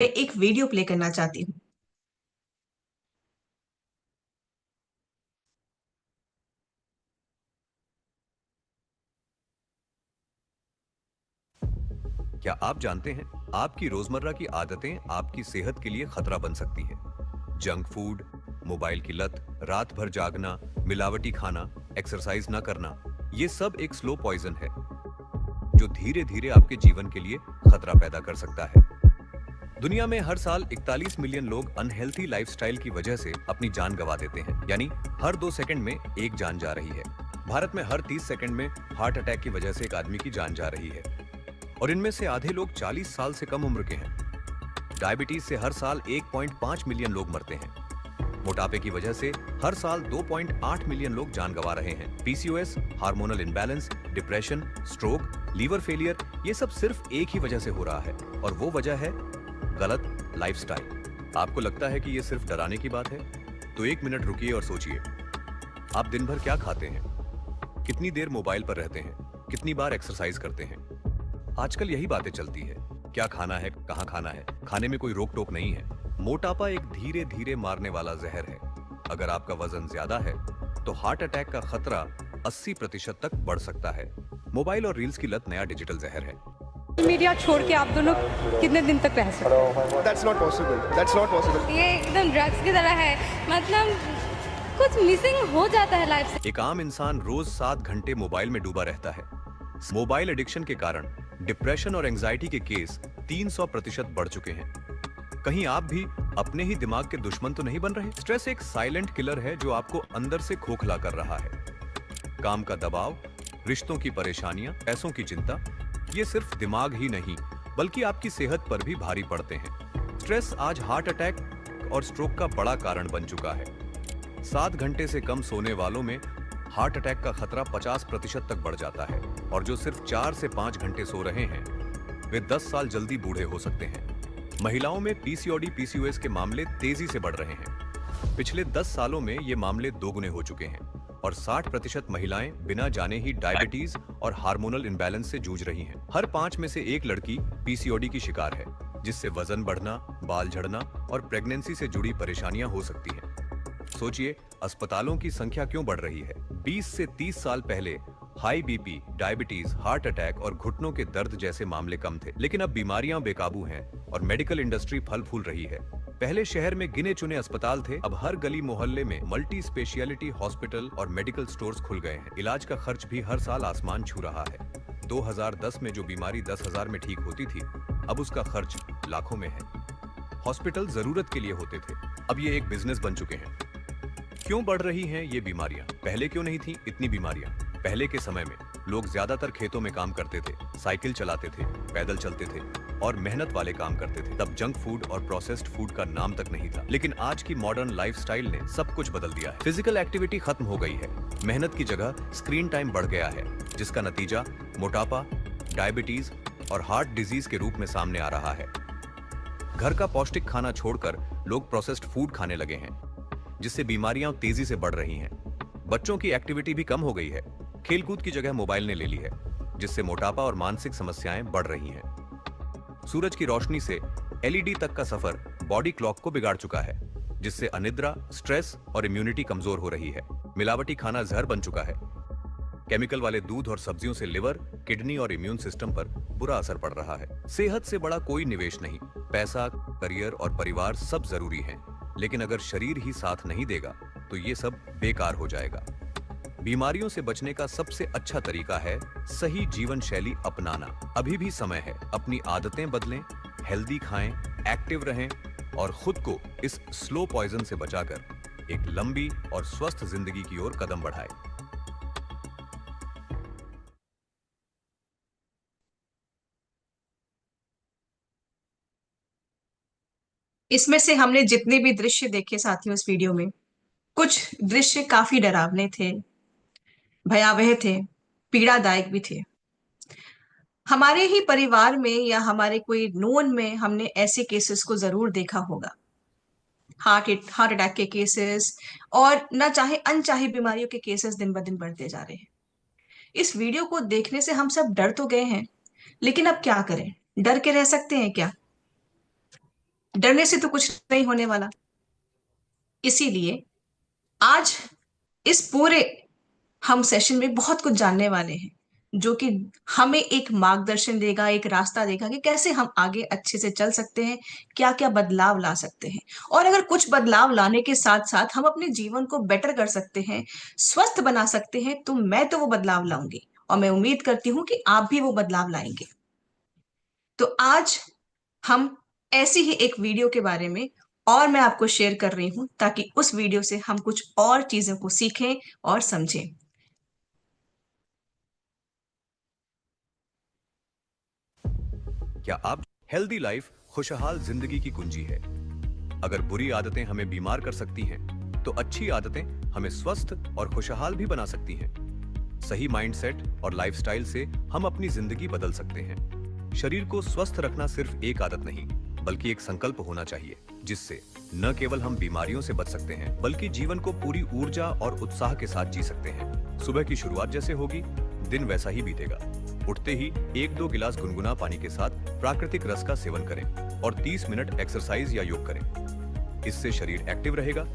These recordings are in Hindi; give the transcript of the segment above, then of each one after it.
एक वीडियो प्ले करना चाहती हूँ। क्या आप जानते हैं आपकी रोजमर्रा की आदतें आपकी सेहत के लिए खतरा बन सकती हैं? जंक फूड, मोबाइल की लत, रात भर जागना, मिलावटी खाना, एक्सरसाइज न करना, ये सब एक स्लो पॉइजन है जो धीरे धीरे आपके जीवन के लिए खतरा पैदा कर सकता है। दुनिया में हर साल 41 मिलियन लोग अनहेल्थी लाइफस्टाइल की वजह से अपनी जान गंवा देते हैं, यानी हर 2 सेकंड में एक जान जा रही है। भारत में हर 30 सेकंड में हार्ट अटैक की वजह से एक आदमी की जान जा रही है, और इनमें से आधे लोग 40 साल से कम उम्र के हैं। डायबिटीज से हर साल 1.5 मिलियन लोग मरते हैं। मोटापे की वजह से हर साल 2.8 मिलियन लोग जान गंवा रहे हैं। PCOS, hormonal imbalance, depression, stroke, liver failure, ये सब सिर्फ एक ही वजह से हो रहा है, और वो वजह है गलत लाइफस्टाइल। आपको लगता है कि ये सिर्फ डराने की बात है? तो एक मिनट रुकिए और सोचिए। आप दिन भर क्या खाते हैं? कितनी देर मोबाइल पर रहते हैं? कितनी बार एक्सरसाइज करते हैं? आजकल यही बातें चलती है। क्या खाना है, कहाँ खाना है, खाने में कोई रोक टोक नहीं है। मोटापा एक धीरे धीरे मारने वाला जहर है। अगर आपका वजन ज्यादा है तो हार्ट अटैक का खतरा 80% तक बढ़ सकता है। मोबाइल और रील्स की लत नया डिजिटल जहर है। मीडिया छोड़ के आप दोनों कितने दिन तक रह सकते हैं? That's not possible. That's not possible. ये एकदम ड्रग्स की तरह है, मतलब कुछ मिसिंग हो जाता है लाइफ से। एक आम इंसान रोज 7 घंटे मोबाइल में डूबा रहता है। मोबाइल एडिक्शन के कारण डिप्रेशन और एंजाइटी के केस 300% बढ़ चुके हैं। कहीं आप भी अपने ही दिमाग के दुश्मन तो नहीं बन रहे? स्ट्रेस एक साइलेंट किलर है जो आपको अंदर से खोखला कर रहा है। काम का दबाव, रिश्तों की परेशानियां, पैसों की चिंता, ये सिर्फ दिमाग ही नहीं बल्कि आपकी सेहत पर भी भारी पड़ते हैं। स्ट्रेस आज हार्ट अटैक और स्ट्रोक का बड़ा कारण बन चुका है। 7 घंटे से कम सोने वालों में हार्ट अटैक का खतरा 50% तक बढ़ जाता है, और जो सिर्फ 4 से 5 घंटे सो रहे हैं वे 10 साल जल्दी बूढ़े हो सकते हैं। महिलाओं में पीसीओडी पीसीओएस के मामले तेजी से बढ़ रहे हैं। पिछले 10 सालों में ये मामले दोगुने हो चुके हैं, और 60% महिलाएं बिना जाने ही डायबिटीज और हार्मोनल इम्बैलेंस से जूझ रही हैं। हर 5 में से एक लड़की पीसीओडी की शिकार है, जिससे वजन बढ़ना, बाल झड़ना और प्रेगनेंसी से जुड़ी परेशानियां हो सकती हैं। सोचिए, अस्पतालों की संख्या क्यों बढ़ रही है? 20 से 30 साल पहले high BP, diabetes, heart attack और घुटनों के दर्द जैसे मामले कम थे, लेकिन अब बीमारियां बेकाबू हैं और मेडिकल इंडस्ट्री फल फूल रही है। पहले शहर में गिने चुने अस्पताल थे, अब हर गली मोहल्ले में मल्टी स्पेशलिटी हॉस्पिटल और मेडिकल स्टोर्स खुल गए हैं। इलाज का खर्च भी हर साल आसमान छू रहा है। 2010 में जो बीमारी 10,000 में ठीक होती थी, अब उसका खर्च लाखों में है। हॉस्पिटल जरूरत के लिए होते थे, अब ये एक बिजनेस बन चुके हैं। क्यों बढ़ रही हैं ये बीमारियां? पहले क्यों नहीं थी इतनी बीमारियां? पहले के समय में लोग ज्यादातर खेतों में काम करते थे, साइकिल चलाते थे, पैदल चलते थे और मेहनत वाले काम करते थे। तब जंक फूड और प्रोसेस्ड फूड का नाम तक नहीं था। लेकिन आज की मॉडर्न लाइफस्टाइल ने सब कुछ बदल दिया है। फिजिकल एक्टिविटी खत्म हो गई है, मेहनत की जगह स्क्रीन टाइम बढ़ गया है, जिसका नतीजा मोटापा, डायबिटीज और हार्ट डिजीज के रूप में सामने आ रहा है। घर का पौष्टिक खाना छोड़कर लोग प्रोसेस्ड फूड खाने लगे हैं, जिससे बीमारियां तेजी से बढ़ रही हैं। बच्चों की एक्टिविटी भी कम हो गई है, खेलकूद की जगह मोबाइल ने ले ली है, जिससे मोटापा और मानसिक समस्याएं बढ़ रही हैं। सूरज की रोशनी से एलईडी तक का सफर बॉडी क्लॉक को बिगाड़ चुका है, जिससे अनिद्रा, स्ट्रेस और इम्यूनिटी कमजोर हो रही है। मिलावटी खाना जहर बन चुका है। केमिकल वाले दूध और सब्जियों से लिवर, किडनी और इम्यून सिस्टम पर बुरा असर पड़ रहा है। सेहत से बड़ा कोई निवेश नहीं। पैसा, करियर और परिवार सब जरूरी हैं, लेकिन अगर शरीर ही साथ नहीं देगा तो ये सब बेकार हो जाएगा। बीमारियों से बचने का सबसे अच्छा तरीका है सही जीवन शैली अपनाना। अभी भी समय है, अपनी आदतें बदलें, हेल्दी खाएं, एक्टिव रहें और खुद को इस स्लो पॉइजन से बचाकर एक लंबी और स्वस्थ जिंदगी की ओर कदम बढ़ाएं। इसमें से हमने जितने भी दृश्य देखे साथियों इस वीडियो में, कुछ दृश्य काफी डरावने थे, भयावह थे, पीड़ादायक भी थे। हमारे ही परिवार में या हमारे कोई नोन में हमने ऐसे केसेस को जरूर देखा होगा। हार्ट अटैक के केसेस और ना चाहे अनचाही बीमारियों के केसेस दिन ब दिन बढ़ते जा रहे हैं। इस वीडियो को देखने से हम सब डर तो गए हैं, लेकिन अब क्या करें? डर के रह सकते हैं क्या? डरने से तो कुछ नहीं होने वाला। इसीलिए आज इस पूरे हम सेशन में बहुत कुछ जानने वाले हैं, जो कि हमें एक मार्गदर्शन देगा, एक रास्ता देगा कि कैसे हम आगे अच्छे से चल सकते हैं, क्या क्या बदलाव ला सकते हैं। और अगर कुछ बदलाव लाने के साथ साथ हम अपने जीवन को बेटर कर सकते हैं, स्वस्थ बना सकते हैं, तो मैं तो वो बदलाव लाऊंगी और मैं उम्मीद करती हूँ कि आप भी वो बदलाव लाएंगे। तो आज हम ऐसी ही एक वीडियो के बारे में और मैं आपको शेयर कर रही हूं, ताकि उस वीडियो से हम कुछ और चीजों को सीखें और समझें। क्या आप हेल्दी लाइफ खुशहाल जिंदगी की कुंजी है। अगर बुरी आदतें हमें बीमार कर सकती हैं, तो अच्छी आदतें हमें स्वस्थ और खुशहाल भी बना सकती हैं। सही माइंडसेट और लाइफस्टाइल से हम अपनी जिंदगी बदल सकते हैं। शरीर को स्वस्थ रखना सिर्फ एक आदत नहीं, बल्कि एक संकल्प होना चाहिए, जिससे न केवल हम बीमारियों से बच सकते हैं, बल्कि जीवन को पूरी ऊर्जा और उत्साह के साथ जी सकते हैं। सुबह की शुरुआत जैसे होगी, दिन वैसा ही बीतेगा। उठते ही 1-2 गिलास गुनगुना पानी के साथ प्राकृतिक रस का सेवन करें और 30 मिनट एक्सरसाइज या योग करें। इससे शरीर एक्टिव रहेगा,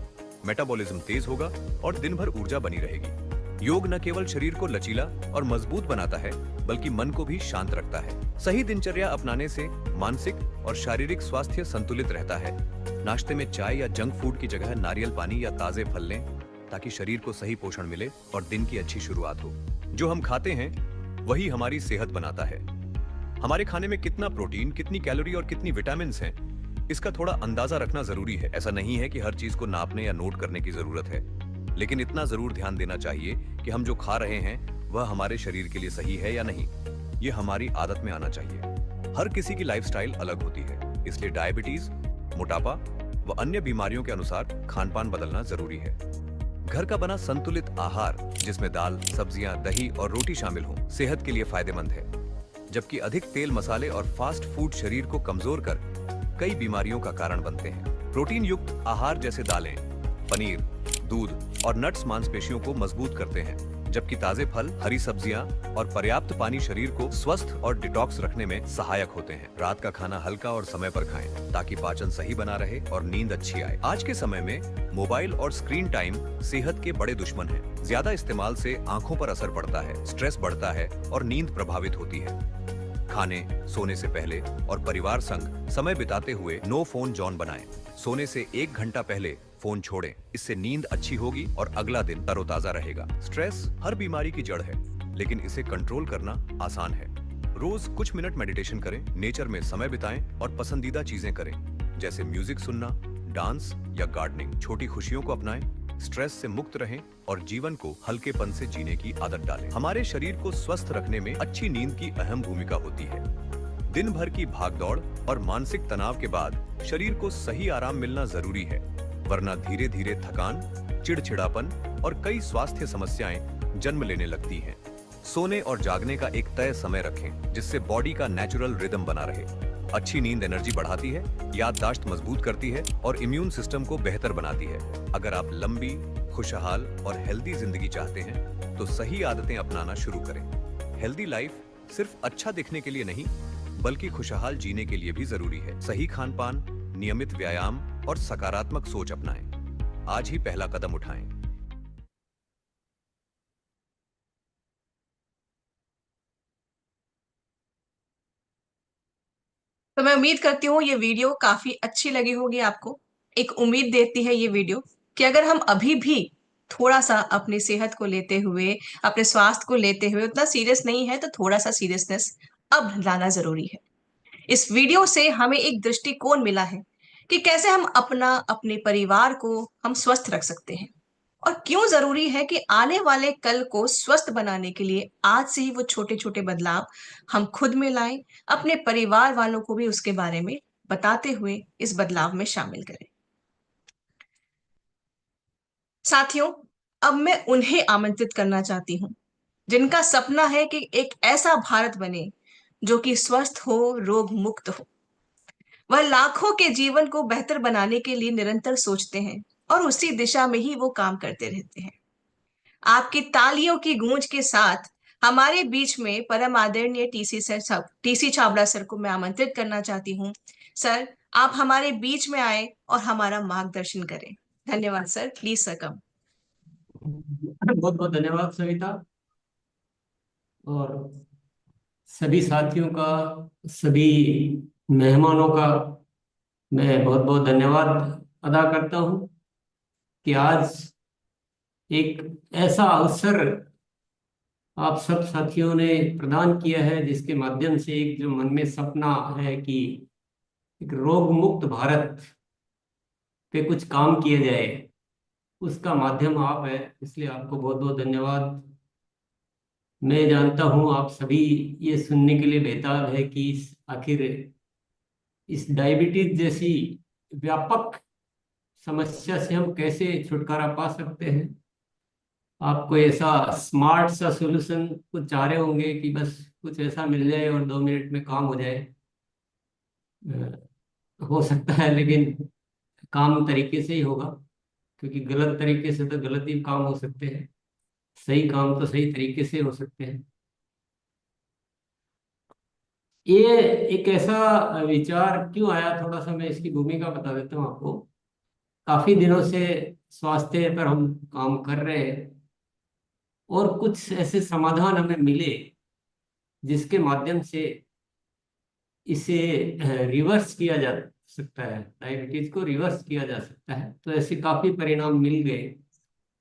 मेटाबॉलिज्म तेज होगा और दिन भर ऊर्जा बनी रहेगी। योग न केवल शरीर को लचीला और मजबूत बनाता है, बल्कि मन को भी शांत रखता है। सही दिनचर्या अपनाने से मानसिक और शारीरिक स्वास्थ्य संतुलित रहता है। नाश्ते में चाय या जंक फूड की जगह नारियल पानी या ताजे फल लें, ताकि शरीर को सही पोषण मिले और दिन की अच्छी शुरुआत हो। जो हम खाते हैं वही हमारी सेहत बनाता है। हमारे खाने में कितना प्रोटीन, कितनी कैलोरी और कितनी विटामिन्स हैं, इसका थोड़ा अंदाजा रखना जरूरी है। ऐसा नहीं है कि हर चीज को नापने या नोट करने की जरूरत है, लेकिन इतना जरूर ध्यान देना चाहिए कि हम जो खा रहे हैं वह हमारे शरीर के लिए सही है या नहीं। ये हमारी आदत में आना चाहिए। हर किसी की लाइफस्टाइल अलग होती है, इसलिए डायबिटीज, मोटापा व अन्य बीमारियों के अनुसार खान-पान बदलना जरूरी है। घर का बना संतुलित आहार, जिसमें दाल, सब्जियां, दही और रोटी शामिल हो, सेहत के लिए फायदेमंद है। जबकि अधिक तेल, मसाले और फास्ट फूड शरीर को कमजोर कर कई बीमारियों का कारण बनते हैं। प्रोटीन युक्त आहार जैसे दालें, पनीर, दूध और नट्स मांसपेशियों को मजबूत करते हैं, जबकि ताजे फल, हरी सब्जियां और पर्याप्त पानी शरीर को स्वस्थ और डिटॉक्स रखने में सहायक होते हैं। रात का खाना हल्का और समय पर खाएं, ताकि पाचन सही बना रहे और नींद अच्छी आए। आज के समय में मोबाइल और स्क्रीन टाइम सेहत के बड़े दुश्मन हैं। ज्यादा इस्तेमाल से आंखों पर असर पड़ता है, स्ट्रेस बढ़ता है और नींद प्रभावित होती है। खाने, सोने से पहले और परिवार संग समय बिताते हुए नो फोन जोन बनाएं। सोने से 1 घंटा पहले फोन छोड़ें, इससे नींद अच्छी होगी और अगला दिन तरोताजा रहेगा। स्ट्रेस हर बीमारी की जड़ है, लेकिन इसे कंट्रोल करना आसान है। रोज कुछ मिनट मेडिटेशन करें, नेचर में समय बिताएं और पसंदीदा चीजें करें, जैसे म्यूजिक सुनना, डांस या गार्डनिंग। छोटी खुशियों को अपनाएं, स्ट्रेस से मुक्त रहें और जीवन को हल्केपन से जीने की आदत डालें। हमारे शरीर को स्वस्थ रखने में अच्छी नींद की अहम भूमिका होती है। दिन भर की भागदौड़ और मानसिक तनाव के बाद शरीर को सही आराम मिलना जरूरी है, वरना धीरे धीरे थकान, चिड़चिड़ापन और कई स्वास्थ्य समस्याएं जन्म लेने लगती हैं। सोने और जागने का एक तय समय रखें, जिससे बॉडी का नेचुरल रिदम बना रहे। अच्छी नींद एनर्जी बढ़ाती है, याददाश्त मजबूत करती है और इम्यून सिस्टम को बेहतर बनाती है। अगर आप लंबी, खुशहाल और हेल्दी जिंदगी चाहते हैं, तो सही आदतें अपनाना शुरू करें। हेल्दी लाइफ सिर्फ अच्छा दिखने के लिए नहीं, बल्कि खुशहाल जीने के लिए भी जरूरी है। सही खान-पान, नियमित व्यायाम और सकारात्मक सोच अपनाएं। आज ही पहला कदम उठाएं। तो मैं उम्मीद करती हूँ ये वीडियो काफी अच्छी लगी होगी आपको। एक उम्मीद देती है ये वीडियो कि अगर हम अभी भी थोड़ा सा अपनी सेहत को लेते हुए, अपने स्वास्थ्य को लेते हुए उतना सीरियस नहीं है, तो थोड़ा सा सीरियसनेस अब लाना जरूरी है। इस वीडियो से हमें एक दृष्टिकोण मिला है कि कैसे हम अपना, अपने परिवार को हम स्वस्थ रख सकते हैं, और क्यों जरूरी है कि आने वाले कल को स्वस्थ बनाने के लिए आज से ही वो छोटे छोटे बदलाव हम खुद में लाएं, अपने परिवार वालों को भी उसके बारे में बताते हुए इस बदलाव में शामिल करें। साथियों, अब मैं उन्हें आमंत्रित करना चाहती हूं जिनका सपना है कि एक ऐसा भारत बने जो कि स्वस्थ हो, रोग मुक्त हो। वह लाखों के जीवन को बेहतर बनाने के लिए निरंतर सोचते हैं और उसी दिशा में ही वो काम करते रहते हैं। आपकी तालियों की गूंज के साथ हमारे बीच में परम आदरणीय टीसी छाबड़ा सर को मैं आमंत्रित करना चाहती हूँ। सर, आप हमारे बीच में आए और हमारा मार्गदर्शन करें। धन्यवाद सर, प्लीज सर कम। बहुत बहुत धन्यवाद सविता। और सभी साथियों का, सभी मेहमानों का मैं बहुत बहुत धन्यवाद अदा करता हूं कि आज एक ऐसा अवसर आप सब साथियों ने प्रदान किया है, जिसके माध्यम से एक जो मन में सपना है कि एक रोग मुक्त भारत पे कुछ काम किया जाए, उसका माध्यम आप है। इसलिए आपको बहुत बहुत धन्यवाद। मैं जानता हूं आप सभी ये सुनने के लिए बेताब है कि आखिर इस डायबिटीज जैसी व्यापक समस्या से हम कैसे छुटकारा पा सकते हैं। आप कोई ऐसा स्मार्ट सा सोल्यूशन कुछ चाह रहे होंगे कि बस कुछ ऐसा मिल जाए और 2 मिनट में काम हो जाए। हो सकता है, लेकिन काम तरीके से ही होगा, क्योंकि गलत तरीके से तो गलत ही काम हो सकते हैं, सही काम तो सही तरीके से हो सकते हैं। ये एक ऐसा विचार क्यों आया, थोड़ा सा मैं इसकी भूमिका बता देता हूँ आपको। काफी दिनों से स्वास्थ्य पर हम काम कर रहे हैं और कुछ ऐसे समाधान हमें मिले जिसके माध्यम से इसे रिवर्स किया जा सकता है, डायबिटीज को रिवर्स किया जा सकता है। तो ऐसे काफी परिणाम मिल गए,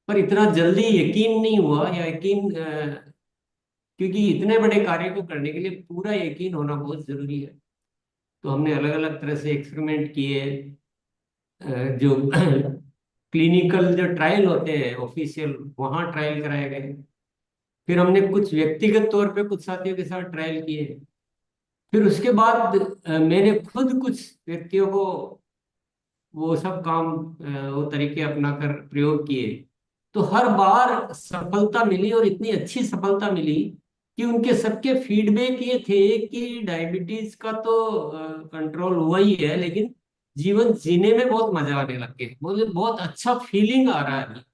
पर इतना जल्दी यकीन नहीं हुआ, या यकीन क्योंकि इतने बड़े कार्य को करने के लिए पूरा यकीन होना बहुत जरूरी है। तो हमने अलग अलग तरह से एक्सपेरिमेंट किए, जो क्लिनिकल जो ट्रायल होते हैं ऑफिशियल, वहाँ ट्रायल कराए गए। फिर हमने कुछ व्यक्तिगत तौर पे कुछ साथियों के साथ ट्रायल किए। फिर उसके बाद मैंने खुद कुछ व्यक्तियों को वो सब काम, वो तरीके अपनाकर प्रयोग किए। तो हर बार सफलता मिली, और इतनी अच्छी सफलता मिली कि उनके सबके फीडबैक ये थे कि डायबिटीज का तो कंट्रोल हुआ ही है, लेकिन जीवन जीने में बहुत मजा आने लग गया, मुझे बहुत अच्छा फीलिंग आ रहा है।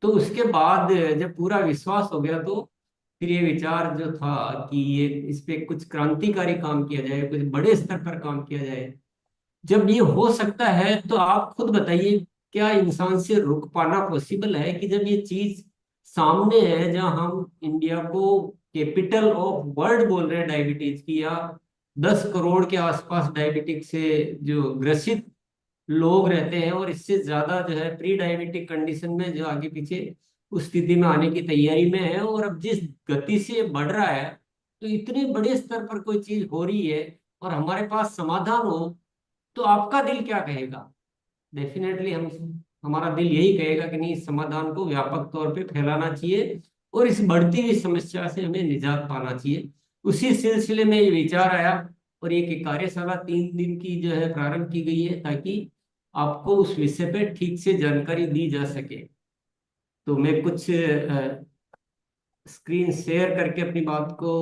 तो उसके बाद जब पूरा विश्वास हो गया, तो फिर ये विचार जो था कि ये इस पे कुछ क्रांतिकारी काम किया जाए, कुछ बड़े स्तर पर काम किया जाए। जब ये हो सकता है तो आप खुद बताइए, क्या इंसान से रुक पाना पॉसिबल है? कि जब ये चीज सामने है, जहां हम इंडिया को कैपिटल ऑफ वर्ल्ड बोल रहे हैं डायबिटीज की, या 10 करोड़ के आसपास डायबिटिक से जो ग्रसित लोग रहते हैं, और इससे ज्यादा जो है प्री डायबिटिक कंडीशन में जो आगे पीछे उस स्थिति में आने की तैयारी में है, और अब जिस गति से ये बढ़ रहा है, तो इतने बड़े स्तर पर कोई चीज हो रही है और हमारे पास समाधान हो, तो आपका दिल क्या कहेगा? डेफिनेटली हम, हमारा दिल यही कहेगा कि नहीं, इस समाधान को व्यापक तौर पे फैलाना चाहिए और इस बढ़ती हुई समस्या से हमें निजात पाना चाहिए। उसी सिलसिले में ये विचार आया, और एक कार्यशाला 3 दिन की जो है प्रारंभ की गई है, ताकि आपको उस विषय पे ठीक से जानकारी दी जा सके। तो मैं कुछ स्क्रीन शेयर करके अपनी बात को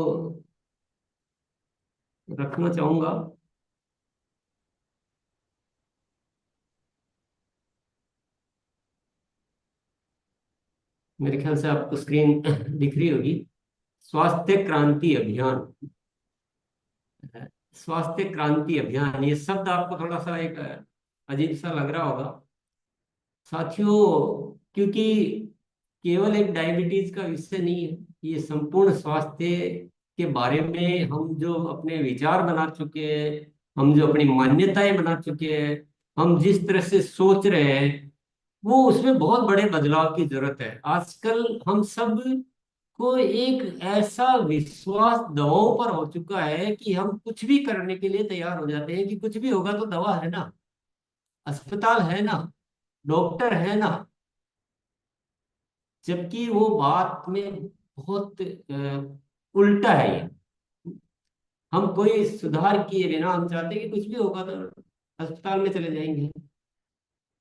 रखना चाहूंगा। मेरे ख्याल से आपको स्क्रीन दिख रही होगी। स्वास्थ्य क्रांति अभियान, स्वास्थ्य क्रांति अभियान, ये शब्द आपको थोड़ा सा एक अजीब सा लग रहा होगा साथियों, क्योंकि केवल एक डायबिटीज का विषय नहीं है, ये संपूर्ण स्वास्थ्य के बारे में हम जो अपने विचार बना चुके हैं, हम जो अपनी मान्यताएं बना चुके हैं, हम जिस तरह से सोच रहे हैं, वो उसमें बहुत बड़े बदलाव की जरूरत है। आजकल हम सब को एक ऐसा विश्वास दवाओं पर हो चुका है कि हम कुछ भी करने के लिए तैयार हो जाते हैं, कि कुछ भी होगा तो दवा है ना, अस्पताल है ना, डॉक्टर है ना। जबकि वो बात में बहुत उल्टा है ये। हम कोई सुधार किए बिना हम चाहते हैं कि कुछ भी होगा तो अस्पताल में चले जाएंगे।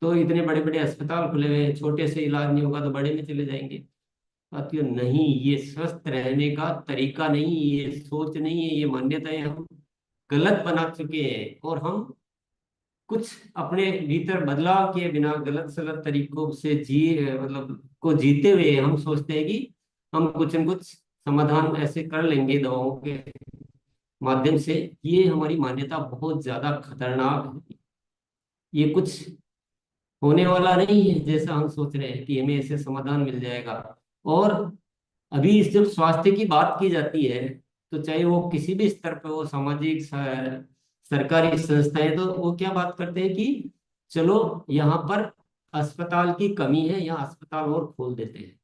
तो इतने बड़े बड़े अस्पताल खुले हुए हैं, छोटे से इलाज नहीं होगा तो बड़े में चले जाएंगे। साथियों नहीं, ये स्वस्थ रहने का तरीका नहीं, ये सोच नहीं है, ये मान्यताएं हम गलत बना चुके हैं, और हम कुछ अपने भीतर बदलाव किए बिना गलत सलत तरीकों से मतलब को जीते हुए हम सोचते हैं कि हम कुछ न कुछ समाधान ऐसे कर लेंगे दवाओं के माध्यम से, ये हमारी मान्यता बहुत ज्यादा खतरनाक है। ये कुछ होने वाला नहीं है जैसा हम सोच रहे हैं कि हमें ऐसे समाधान मिल जाएगा। और अभी जब स्वास्थ्य की बात की जाती है, तो चाहे वो किसी भी स्तर पर हो, सामाजिक सरकारी संस्थाएं, तो वो क्या बात करते हैं कि चलो यहाँ पर अस्पताल की कमी है, यहाँ अस्पताल और खोल देते हैं।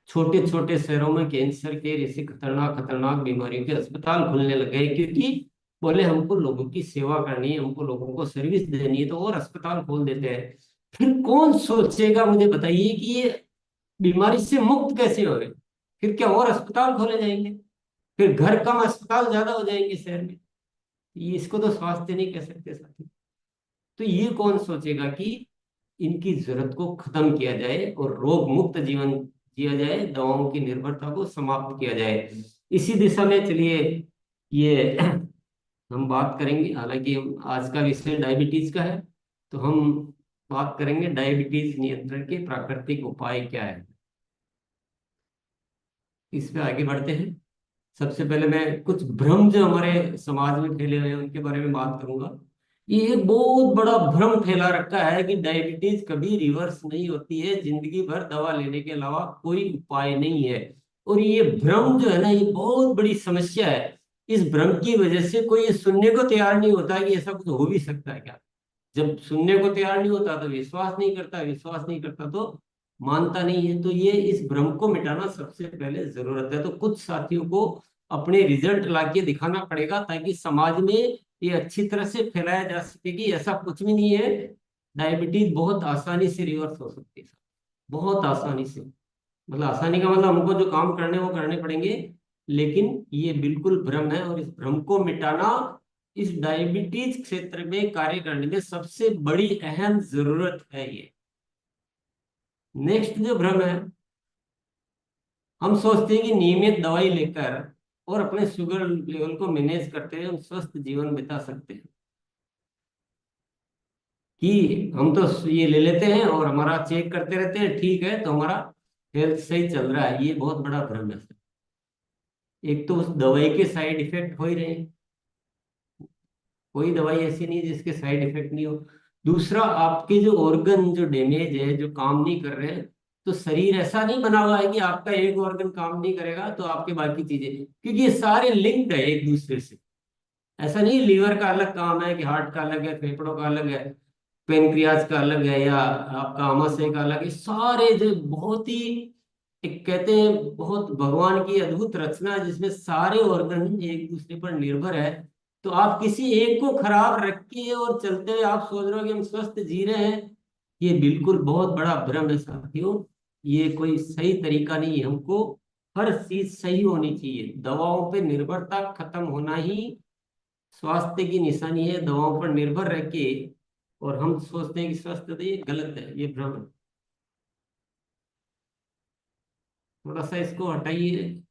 छोटे छोटे शहरों में कैंसर के जैसे खतरनाक खतरनाक बीमारियों के अस्पताल खुलने लग गए, क्योंकि बोले हमको लोगों की सेवा करनी है, हमको लोगों को सर्विस देनी है, तो और अस्पताल खोल देते हैं। फिर कौन सोचेगा, मुझे बताइए कि ये बीमारी से मुक्त कैसे हो गए? फिर क्या और अस्पताल खोले जाएंगे? फिर घर कम अस्पताल ज्यादा हो जाएंगे शहर में? ये इसको तो स्वास्थ्य नहीं कह सकते साथी। तो ये कौन सोचेगा कि इनकी जरूरत को खत्म किया जाए और रोग मुक्त जीवन जिया जाए, दवाओं की निर्भरता को समाप्त किया जाए। इसी दिशा में चलिए ये हम बात करेंगे। हालांकि आज का विषय डायबिटीज का है, तो हम बात करेंगे डायबिटीज नियंत्रण के प्राकृतिक उपाय क्या है। इस पे आगे बढ़ते हैं। सबसे पहले मैं कुछ भ्रम जो हमारे समाज में फैले हुए हैं उनके बारे में बात करूंगा। ये एक बहुत बड़ा भ्रम फैला रखा है कि डायबिटीज कभी रिवर्स नहीं होती है, जिंदगी भर दवा लेने के अलावा कोई उपाय नहीं है। और ये भ्रम जो है ना, ये बहुत बड़ी समस्या है। इस भ्रम की वजह से कोई ये सुनने को तैयार नहीं होता कि ऐसा कुछ हो भी सकता है क्या। जब सुनने को तैयार नहीं होता तो विश्वास नहीं करता, विश्वास नहीं करता तो मानता नहीं है। तो ये इस भ्रम को मिटाना सबसे पहले जरूरत है। तो कुछ साथियों को अपने रिजल्ट लाके दिखाना पड़ेगा, ताकि समाज में ये अच्छी तरह से फैलाया जा सके कि ऐसा कुछ भी नहीं है। डायबिटीज बहुत आसानी से रिवर्स हो सकती है, बहुत आसानी से। मतलब आसानी का मतलब हमको जो काम करने वो करने पड़ेंगे, लेकिन ये बिल्कुल भ्रम है। और इस भ्रम को मिटाना इस डायबिटीज क्षेत्र में कार्य करने में सबसे बड़ी अहम जरूरत है। ये नेक्स्ट जो भ्रम है, हम सोचते हैं कि नियमित दवाई लेकर और अपने शुगर लेवल को मैनेज करते हुए हम स्वस्थ जीवन बिता सकते हैं। कि हम तो ये ले लेते हैं और हमारा चेक करते रहते हैं, ठीक है, तो हमारा हेल्थ सही चल रहा है। ये बहुत बड़ा भ्रम है। एक तो उस दवाई के साइड इफेक्ट हो ही रहे हैं, कोई दवाई ऐसी नहीं जिसके साइड इफेक्ट नहीं हो। दूसरा, आपके जो ऑर्गन जो डैमेज है, जो काम नहीं कर रहे हैं, तो शरीर ऐसा नहीं बना हुआ है कि आपका एक ऑर्गन काम नहीं करेगा तो आपके बाकी चीजें, क्योंकि ये सारे लिंक्ड है एक दूसरे से। ऐसा नहीं लीवर का अलग काम है कि हार्ट का अलग है, फेफड़ों का अलग है, पेनक्रियाज का अलग है, या आपका आमाशय का अलग है। सारे जो बहुत ही एक कहते हैं बहुत भगवान की अद्भुत रचना है, जिसमें सारे ऑर्गन एक दूसरे पर निर्भर है। तो आप किसी एक को खराब रख के और चलते हुए आप सोच रहे हो कि हम स्वस्थ जी रहे हैं, ये बिल्कुल बहुत बड़ा भ्रम है साथियों। ये कोई सही तरीका नहीं है। हमको हर चीज सही होनी चाहिए, दवाओं पे निर्भरता खत्म होना ही स्वास्थ्य की निशानी है। दवाओं पर निर्भर रह के और हम सोचते हैं कि स्वस्थ है, तो ये गलत है, ये भ्रम है। थोड़ा सा इसको हटाइए,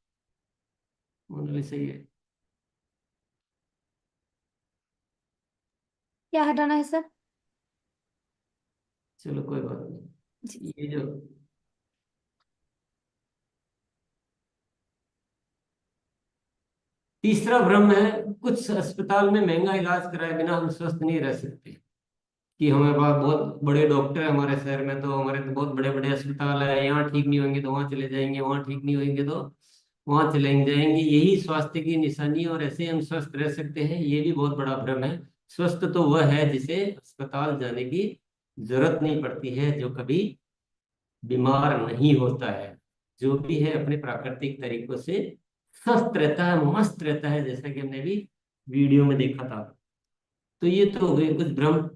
मतलब सही है। क्या हटाना है सर? चलो कोई बात नहीं। ये जो तीसरा भ्रम है, कुछ अस्पताल में महंगा इलाज कराए बिना हम स्वस्थ नहीं रह सकते। कि हमारे पास बहुत बड़े डॉक्टर है हमारे शहर में, तो हमारे तो बहुत बड़े बड़े अस्पताल है, यहाँ ठीक नहीं होंगे तो वहाँ चले जाएंगे, वहाँ ठीक नहीं होंगे तो वहाँ चले जाएंगे, यही स्वास्थ्य की निशानी है और ऐसे हम स्वस्थ रह सकते हैं। ये भी बहुत बड़ा भ्रम है। स्वस्थ तो वह है जिसे अस्पताल जाने की जरूरत नहीं पड़ती है, जो कभी बीमार नहीं होता है, जो भी है अपने प्राकृतिक तरीकों से स्वस्थ रहता है, मस्त रहता है, जैसा कि हमने भी वीडियो में देखा था। तो ये तो हो गए कुछ भ्रम।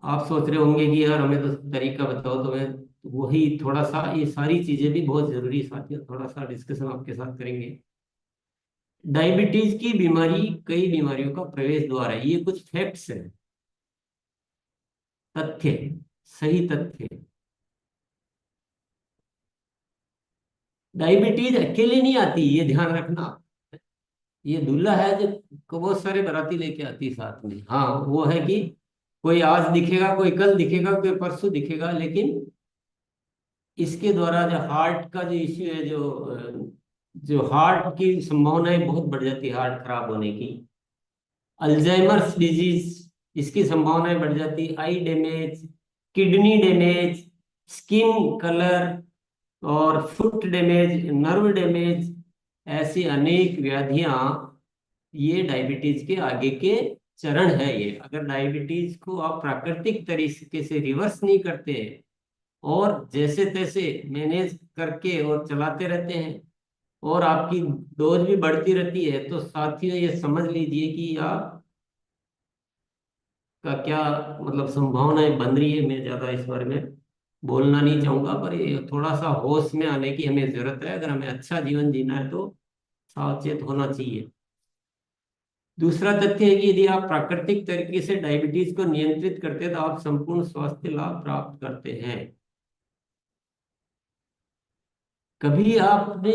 आप सोच रहे होंगे कि यार हमें तो तरीका बताओ, तो मैं वही थोड़ा सा, ये सारी चीजें भी बहुत जरूरी साथियों, थोड़ा सा डिस्कशन आपके साथ करेंगे। डायबिटीज की बीमारी कई बीमारियों का प्रवेश द्वार है, ये कुछ फैक्ट्स है, तथ्य, सही तथ्य। डायबिटीज अकेले नहीं आती, ये ध्यान रखना। ये दूल्हा है जो बहुत सारे बाराती लेके आती है साथ में। हाँ, वो है कि कोई आज दिखेगा, कोई कल दिखेगा, कोई परसों दिखेगा, लेकिन इसके द्वारा जो हार्ट का जो इश्यू है, जो जो हार्ट की संभावनाएं बहुत बढ़ जाती है, हार्ट खराब होने की। अल्जाइमर्स डिजीज, इसकी संभावनाएं बढ़ जाती, eye damage, kidney damage, skin colour, और फुट डैमेज, नर्व डैमेज, ऐसी अनेक व्याधियां, ये डायबिटीज के आगे के चरण है। ये अगर डायबिटीज को आप प्राकृतिक तरीके से रिवर्स नहीं करते और जैसे तैसे मैनेज करके और चलाते रहते हैं और आपकी डोज भी बढ़ती रहती है, तो साथियों ये समझ लीजिए कि आप का क्या मतलब संभावनाएं बन रही है। मैं ज्यादा इस बारे में बोलना नहीं चाहूंगा, पर ये थोड़ा सा होश में आने की हमें जरूरत है। अगर हमें अच्छा जीवन जीना है तो सावचेत होना चाहिए। दूसरा तथ्य है कि यदि आप प्राकृतिक तरीके से डायबिटीज को नियंत्रित करते हैं तो आप संपूर्ण स्वास्थ्य लाभ प्राप्त करते हैं। कभी आपने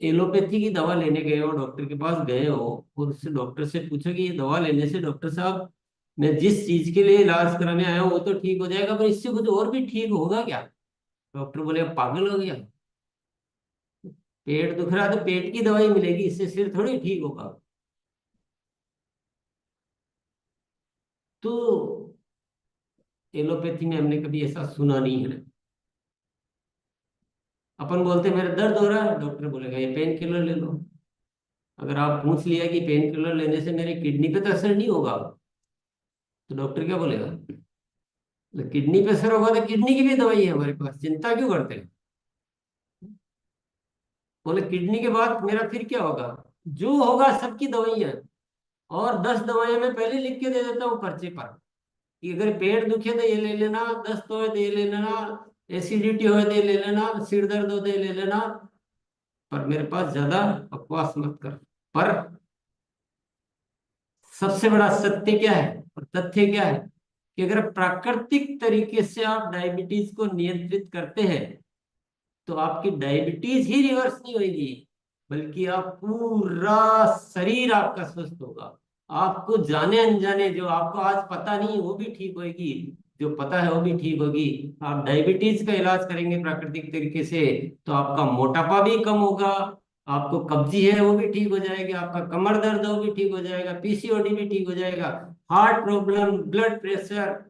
एलोपैथी की दवा लेने गए हो, डॉक्टर के पास गए हो और उससे डॉक्टर से पूछो कि ये दवा लेने से डॉक्टर साहब मैं जिस चीज के लिए इलाज कराने आया हूँ वो तो ठीक हो जाएगा, पर इससे कुछ और भी ठीक होगा क्या? डॉक्टर बोले "आप पागल हो गया, पेट दुख रहा है तो पेट की दवाई मिलेगी, इससे सिर थोड़ी ठीक होगा"। तो एलोपैथी में हमने कभी ऐसा सुना नहीं है। अपन बोलते मेरा दर्द हो रहा है, डॉक्टर बोलेगा ये पेन किलर ले लो। अगर आप पूछ लिया कि पेन किलर लेने से मेरे किडनी पे तो असर नहीं होगा, तो डॉक्टर क्या बोलेगा? किडनी पे असर होगा तो किडनी की भी दवाई है हमारे पास, चिंता क्यों करते हैं? बोले किडनी के बाद मेरा फिर क्या होगा? जो होगा सबकी दवाई है, और 10 दवाइयां मैं पहले लिख के दे देता हूँ पर्चे पर कि अगर पेट दुखे तो ये ले लेना, दस्त हो तो ये ले लेना, एसिडिटी हो तो ये ले लेना, सिर दर्द हो तो ये ले लेना, पर मेरे पास ज्यादा बकवास मत कर। पर सबसे बड़ा सत्य क्या है और तथ्य क्या है कि अगर प्राकृतिक तरीके से आप डायबिटीज को नियंत्रित करते हैं तो आपकी डायबिटीज ही रिवर्स नहीं होगी, बल्कि आप पूरा शरीर आपका स्वस्थ होगा। आपको जाने अनजाने जो आपको आज पता नहीं वो भी ठीक होगी, जो पता है वो भी ठीक होगी। आप डायबिटीज का इलाज करेंगे प्राकृतिक तरीके से तो आपका मोटापा भी कम होगा, आपको कब्जी है वो भी ठीक हो जाएगी, आपका कमर दर्द है वो भी ठीक हो जाएगा, पीसीओडी भी ठीक हो जाएगा, हार्ट प्रॉब्लम, ब्लड प्रेशर,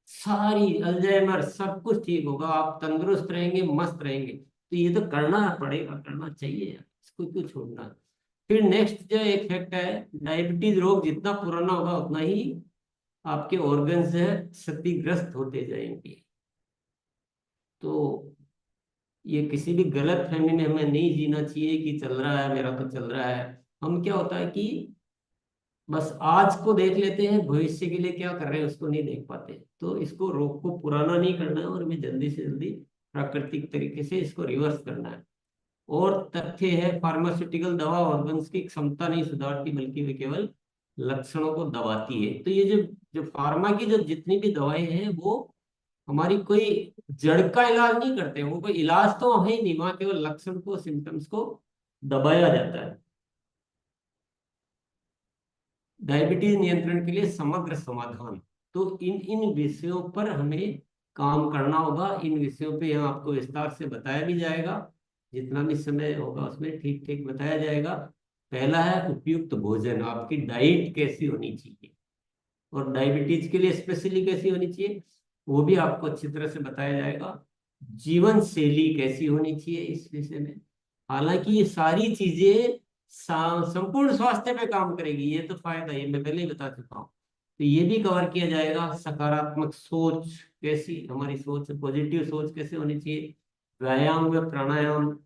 सारी अल्जाइमर सब कुछ ठीक होगा। आप तंदुरुस्त रहेंगे, मस्त रहेंगे। तो ये तो करना पड़ेगा, करना चाहिए यार, इसको क्यों छोड़ना। फिर नेक्स्ट जो एक फैक्ट है, डायबिटीज रोग जितना पुराना होगा उतना ही आपके ऑर्गन्स है क्षतिग्रस्त होते जाएंगे। तो ये किसी भी गलत फहमी में हमें नहीं जीना चाहिए कि चल रहा है मेरा तो चल रहा है। हम क्या होता है कि बस आज को देख लेते हैं, भविष्य के लिए क्या कर रहे हैं उसको नहीं देख पाते। तो इसको रोग को पुराना नहीं करना है और हमें जल्दी से जल्दी प्राकृतिक तरीके से इसको रिवर्स करना है। और तथ्य है फार्मास्यूटिकल दवा ऑर्गन्स की क्षमता नहीं सुधारती बल्कि वे केवल लक्षणों को दबाती है। तो ये जो जो फार्मा की जो जितनी भी दवाएं हैं वो हमारी कोई जड़ का इलाज नहीं करते, वो कोई इलाज तो है ही नहीं, वहां केवल लक्षण को, सिम्टम्स को दबाया जाता है। डायबिटीज नियंत्रण के लिए समग्र समाधान, तो इन इन विषयों पर हमें काम करना होगा। इन विषयों पे यहाँ आपको विस्तार से बताया भी जाएगा, जितना भी समय होगा उसमें ठीक ठीक बताया जाएगा। पहला है उपयुक्त भोजन, आपकी डाइट कैसी होनी चाहिए और डायबिटीज के लिए स्पेशली कैसी होनी चाहिए वो भी आपको अच्छी तरह से बताया जाएगा। जीवन शैली कैसी होनी चाहिए इस विषय में। हालांकि ये सारी चीजें संपूर्ण स्वास्थ्य पे काम करेगी, ये तो फायदा ये मैं पहले ही बता चुका हूँ। तो ये भी कवर किया जाएगा। सकारात्मक सोच कैसी, हमारी सोच पॉजिटिव सोच कैसे होनी चाहिए, व्यायाम व प्राणायाम,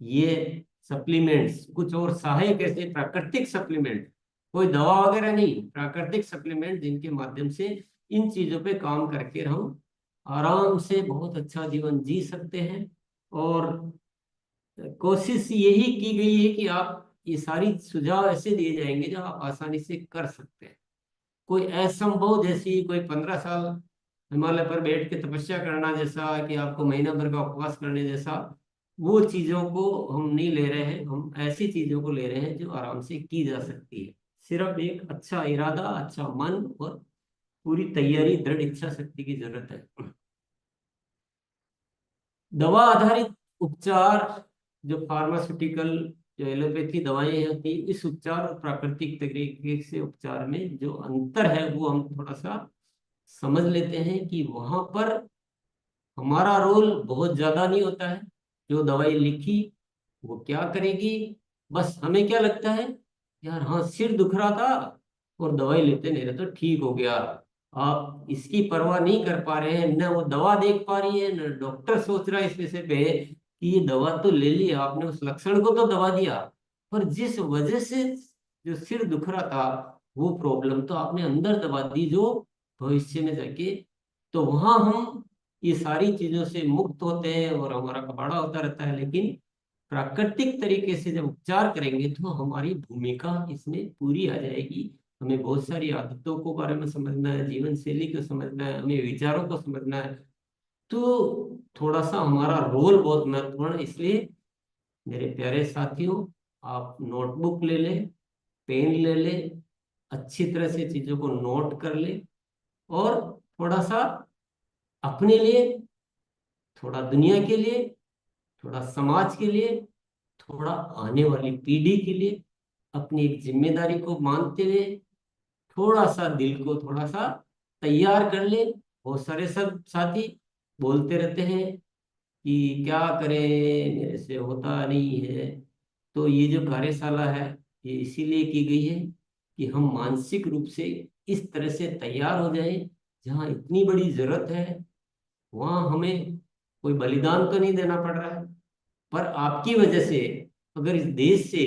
ये सप्लीमेंट्स कुछ और सहायक ऐसे प्राकृतिक सप्लीमेंट, कोई दवा वगैरह नहीं, प्राकृतिक सप्लीमेंट जिनके माध्यम से इन चीजों पे काम करके हम आराम से बहुत अच्छा जीवन जी सकते हैं। और कोशिश यही की गई है कि आप ये सारी सुझाव ऐसे दिए जाएंगे जो आप आसानी से कर सकते हैं। कोई असंभव जैसी कोई 15 साल हिमालय पर बैठ के तपस्या करना जैसा कि आपको महीना भर का उपवास करने जैसा, वो चीजों को हम नहीं ले रहे हैं। हम ऐसी चीजों को ले रहे हैं जो आराम से की जा सकती है। सिर्फ एक अच्छा इरादा, अच्छा मन और पूरी तैयारी, दृढ़ इच्छा शक्ति की जरूरत है। दवा आधारित उपचार जो फार्मास्यूटिकल, जो एलोपैथी दवाएं होती हैं, इस उपचार और प्राकृतिक तरीके से उपचार में जो अंतर है वो हम थोड़ा सा समझ लेते हैं कि वहां पर हमारा रोल बहुत ज्यादा नहीं होता है। जो दवाई लिखी वो क्या करेगी, बस हमें क्या लगता है, यार हाँ सिर दुख रहा था और दवाई लेते नहीं रहे तो ठीक हो गया। आप इसकी परवाह नहीं कर पा रहे हैं, न वो दवा देख पा रही है, न डॉक्टर सोच रहा है इस विषय पे कि ये दवा तो ले ली आपने, उस लक्षण को तो दवा दिया, पर जिस वजह से जो सिर दुख रहा था वो प्रॉब्लम तो आपने अंदर दबा दी जो भविष्य में जाके, तो वहां हम ये सारी चीजों से मुक्त होते हैं और हमारा कबाड़ा होता रहता है। लेकिन प्राकृतिक तरीके से जब उपचार करेंगे तो हमारी भूमिका इसमें पूरी आ जाएगी। हमें बहुत सारी आदतों को बारे में समझना है, जीवन शैली को समझना है, हमें विचारों को समझना है, तो थोड़ा सा हमारा रोल बहुत महत्वपूर्ण है। इसलिए मेरे प्यारे साथियों, आप नोटबुक ले लें, पेन ले लें, अच्छी तरह से चीजों को नोट कर लें, और थोड़ा सा अपने लिए, थोड़ा दुनिया के लिए, थोड़ा समाज के लिए, थोड़ा आने वाली पीढ़ी के लिए अपनी एक जिम्मेदारी को मानते हुए थोड़ा सा दिल को थोड़ा सा तैयार कर ले। बहुत सारे सब साथी बोलते रहते हैं कि क्या करें, मेरे से होता नहीं है। तो ये जो कार्यशाला है ये इसीलिए की गई है कि हम मानसिक रूप से इस तरह से तैयार हो जाएं, जहाँ इतनी बड़ी जरूरत है वहाँ हमें कोई बलिदान तो नहीं देना पड़ रहा है, पर आपकी वजह से अगर इस देश से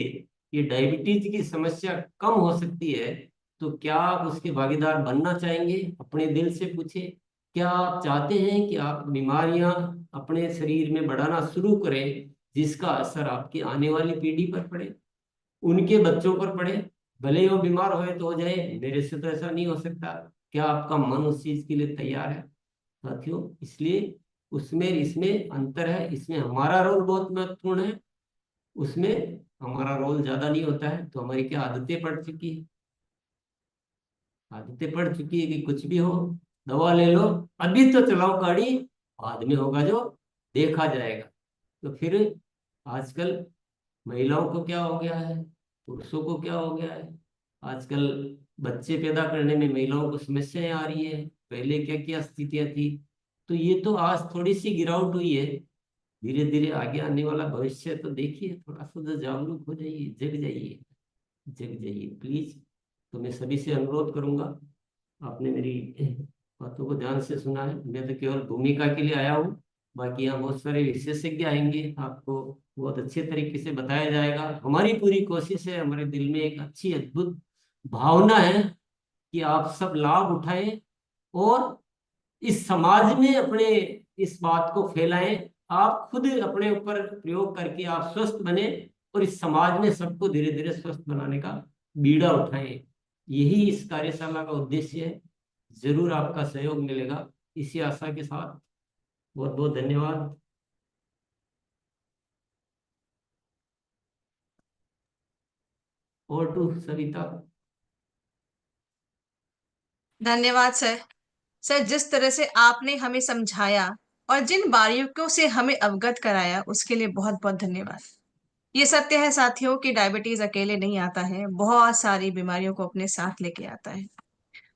ये डायबिटीज की समस्या कम हो सकती है, तो क्या आप उसके भागीदार बनना चाहेंगे? अपने दिल से पूछे, क्या आप चाहते हैं कि आप बीमारियां अपने शरीर में बढ़ाना शुरू करें जिसका असर आपकी आने वाली पीढ़ी पर पड़े, उनके बच्चों पर पड़े? भले ही वो बीमार होए तो हो जाए, मेरे से तो ऐसा नहीं हो सकता। क्या आपका मन उस चीज के लिए तैयार है साथियों? इसलिए उसमें इसमें अंतर है, इसमें हमारा रोल बहुत महत्वपूर्ण है, उसमें हमारा रोल ज्यादा नहीं होता है। तो हमारी क्या आदतें पड़ चुकी है, आदतें पड़ चुकी है कि कुछ भी हो, दवा ले लो, अभी तो चलाओ गाड़ी, बाद में होगा जो देखा जाएगा। तो फिर आजकल महिलाओं को क्या हो गया है, पुरुषों को क्या हो गया है, आजकल बच्चे पैदा करने में महिलाओं को समस्याएं आ रही है, पहले क्या क्या स्थितियां थी। तो ये तो आज थोड़ी सी गिरावट हुई है, धीरे धीरे आगे आने वाला भविष्य तो देखिए, थोड़ा सा तो जागरूक हो जाइए, जग जाइए, जग जाइए प्लीज। तो मैं सभी से अनुरोध करूंगा, आपने मेरी बातों को ध्यान से सुना है, मैं तो केवल भूमिका के लिए आया हूँ, बाकी यहाँ बहुत सारे विशेषज्ञ आएंगे, आपको बहुत अच्छे तरीके से बताया जाएगा। हमारी पूरी कोशिश है, हमारे दिल में एक अच्छी अद्भुत भावना है कि आप सब लाभ उठाएं और इस समाज में अपने इस बात को फैलाएं। आप खुद अपने ऊपर प्रयोग करके आप स्वस्थ बने और इस समाज में सबको धीरे धीरे स्वस्थ बनाने का बीड़ा उठाएं। यही इस कार्यशाला का उद्देश्य है। जरूर आपका सहयोग मिलेगा, इसी आशा के साथ बहुत बहुत धन्यवाद। और टू सविता। धन्यवाद सर। सर, जिस तरह से आपने हमें समझाया और जिन बारीकियों से हमें अवगत कराया उसके लिए बहुत बहुत धन्यवाद। ये सत्य है साथियों कि डायबिटीज अकेले नहीं आता है, बहुत सारी बीमारियों को अपने साथ लेके आता है।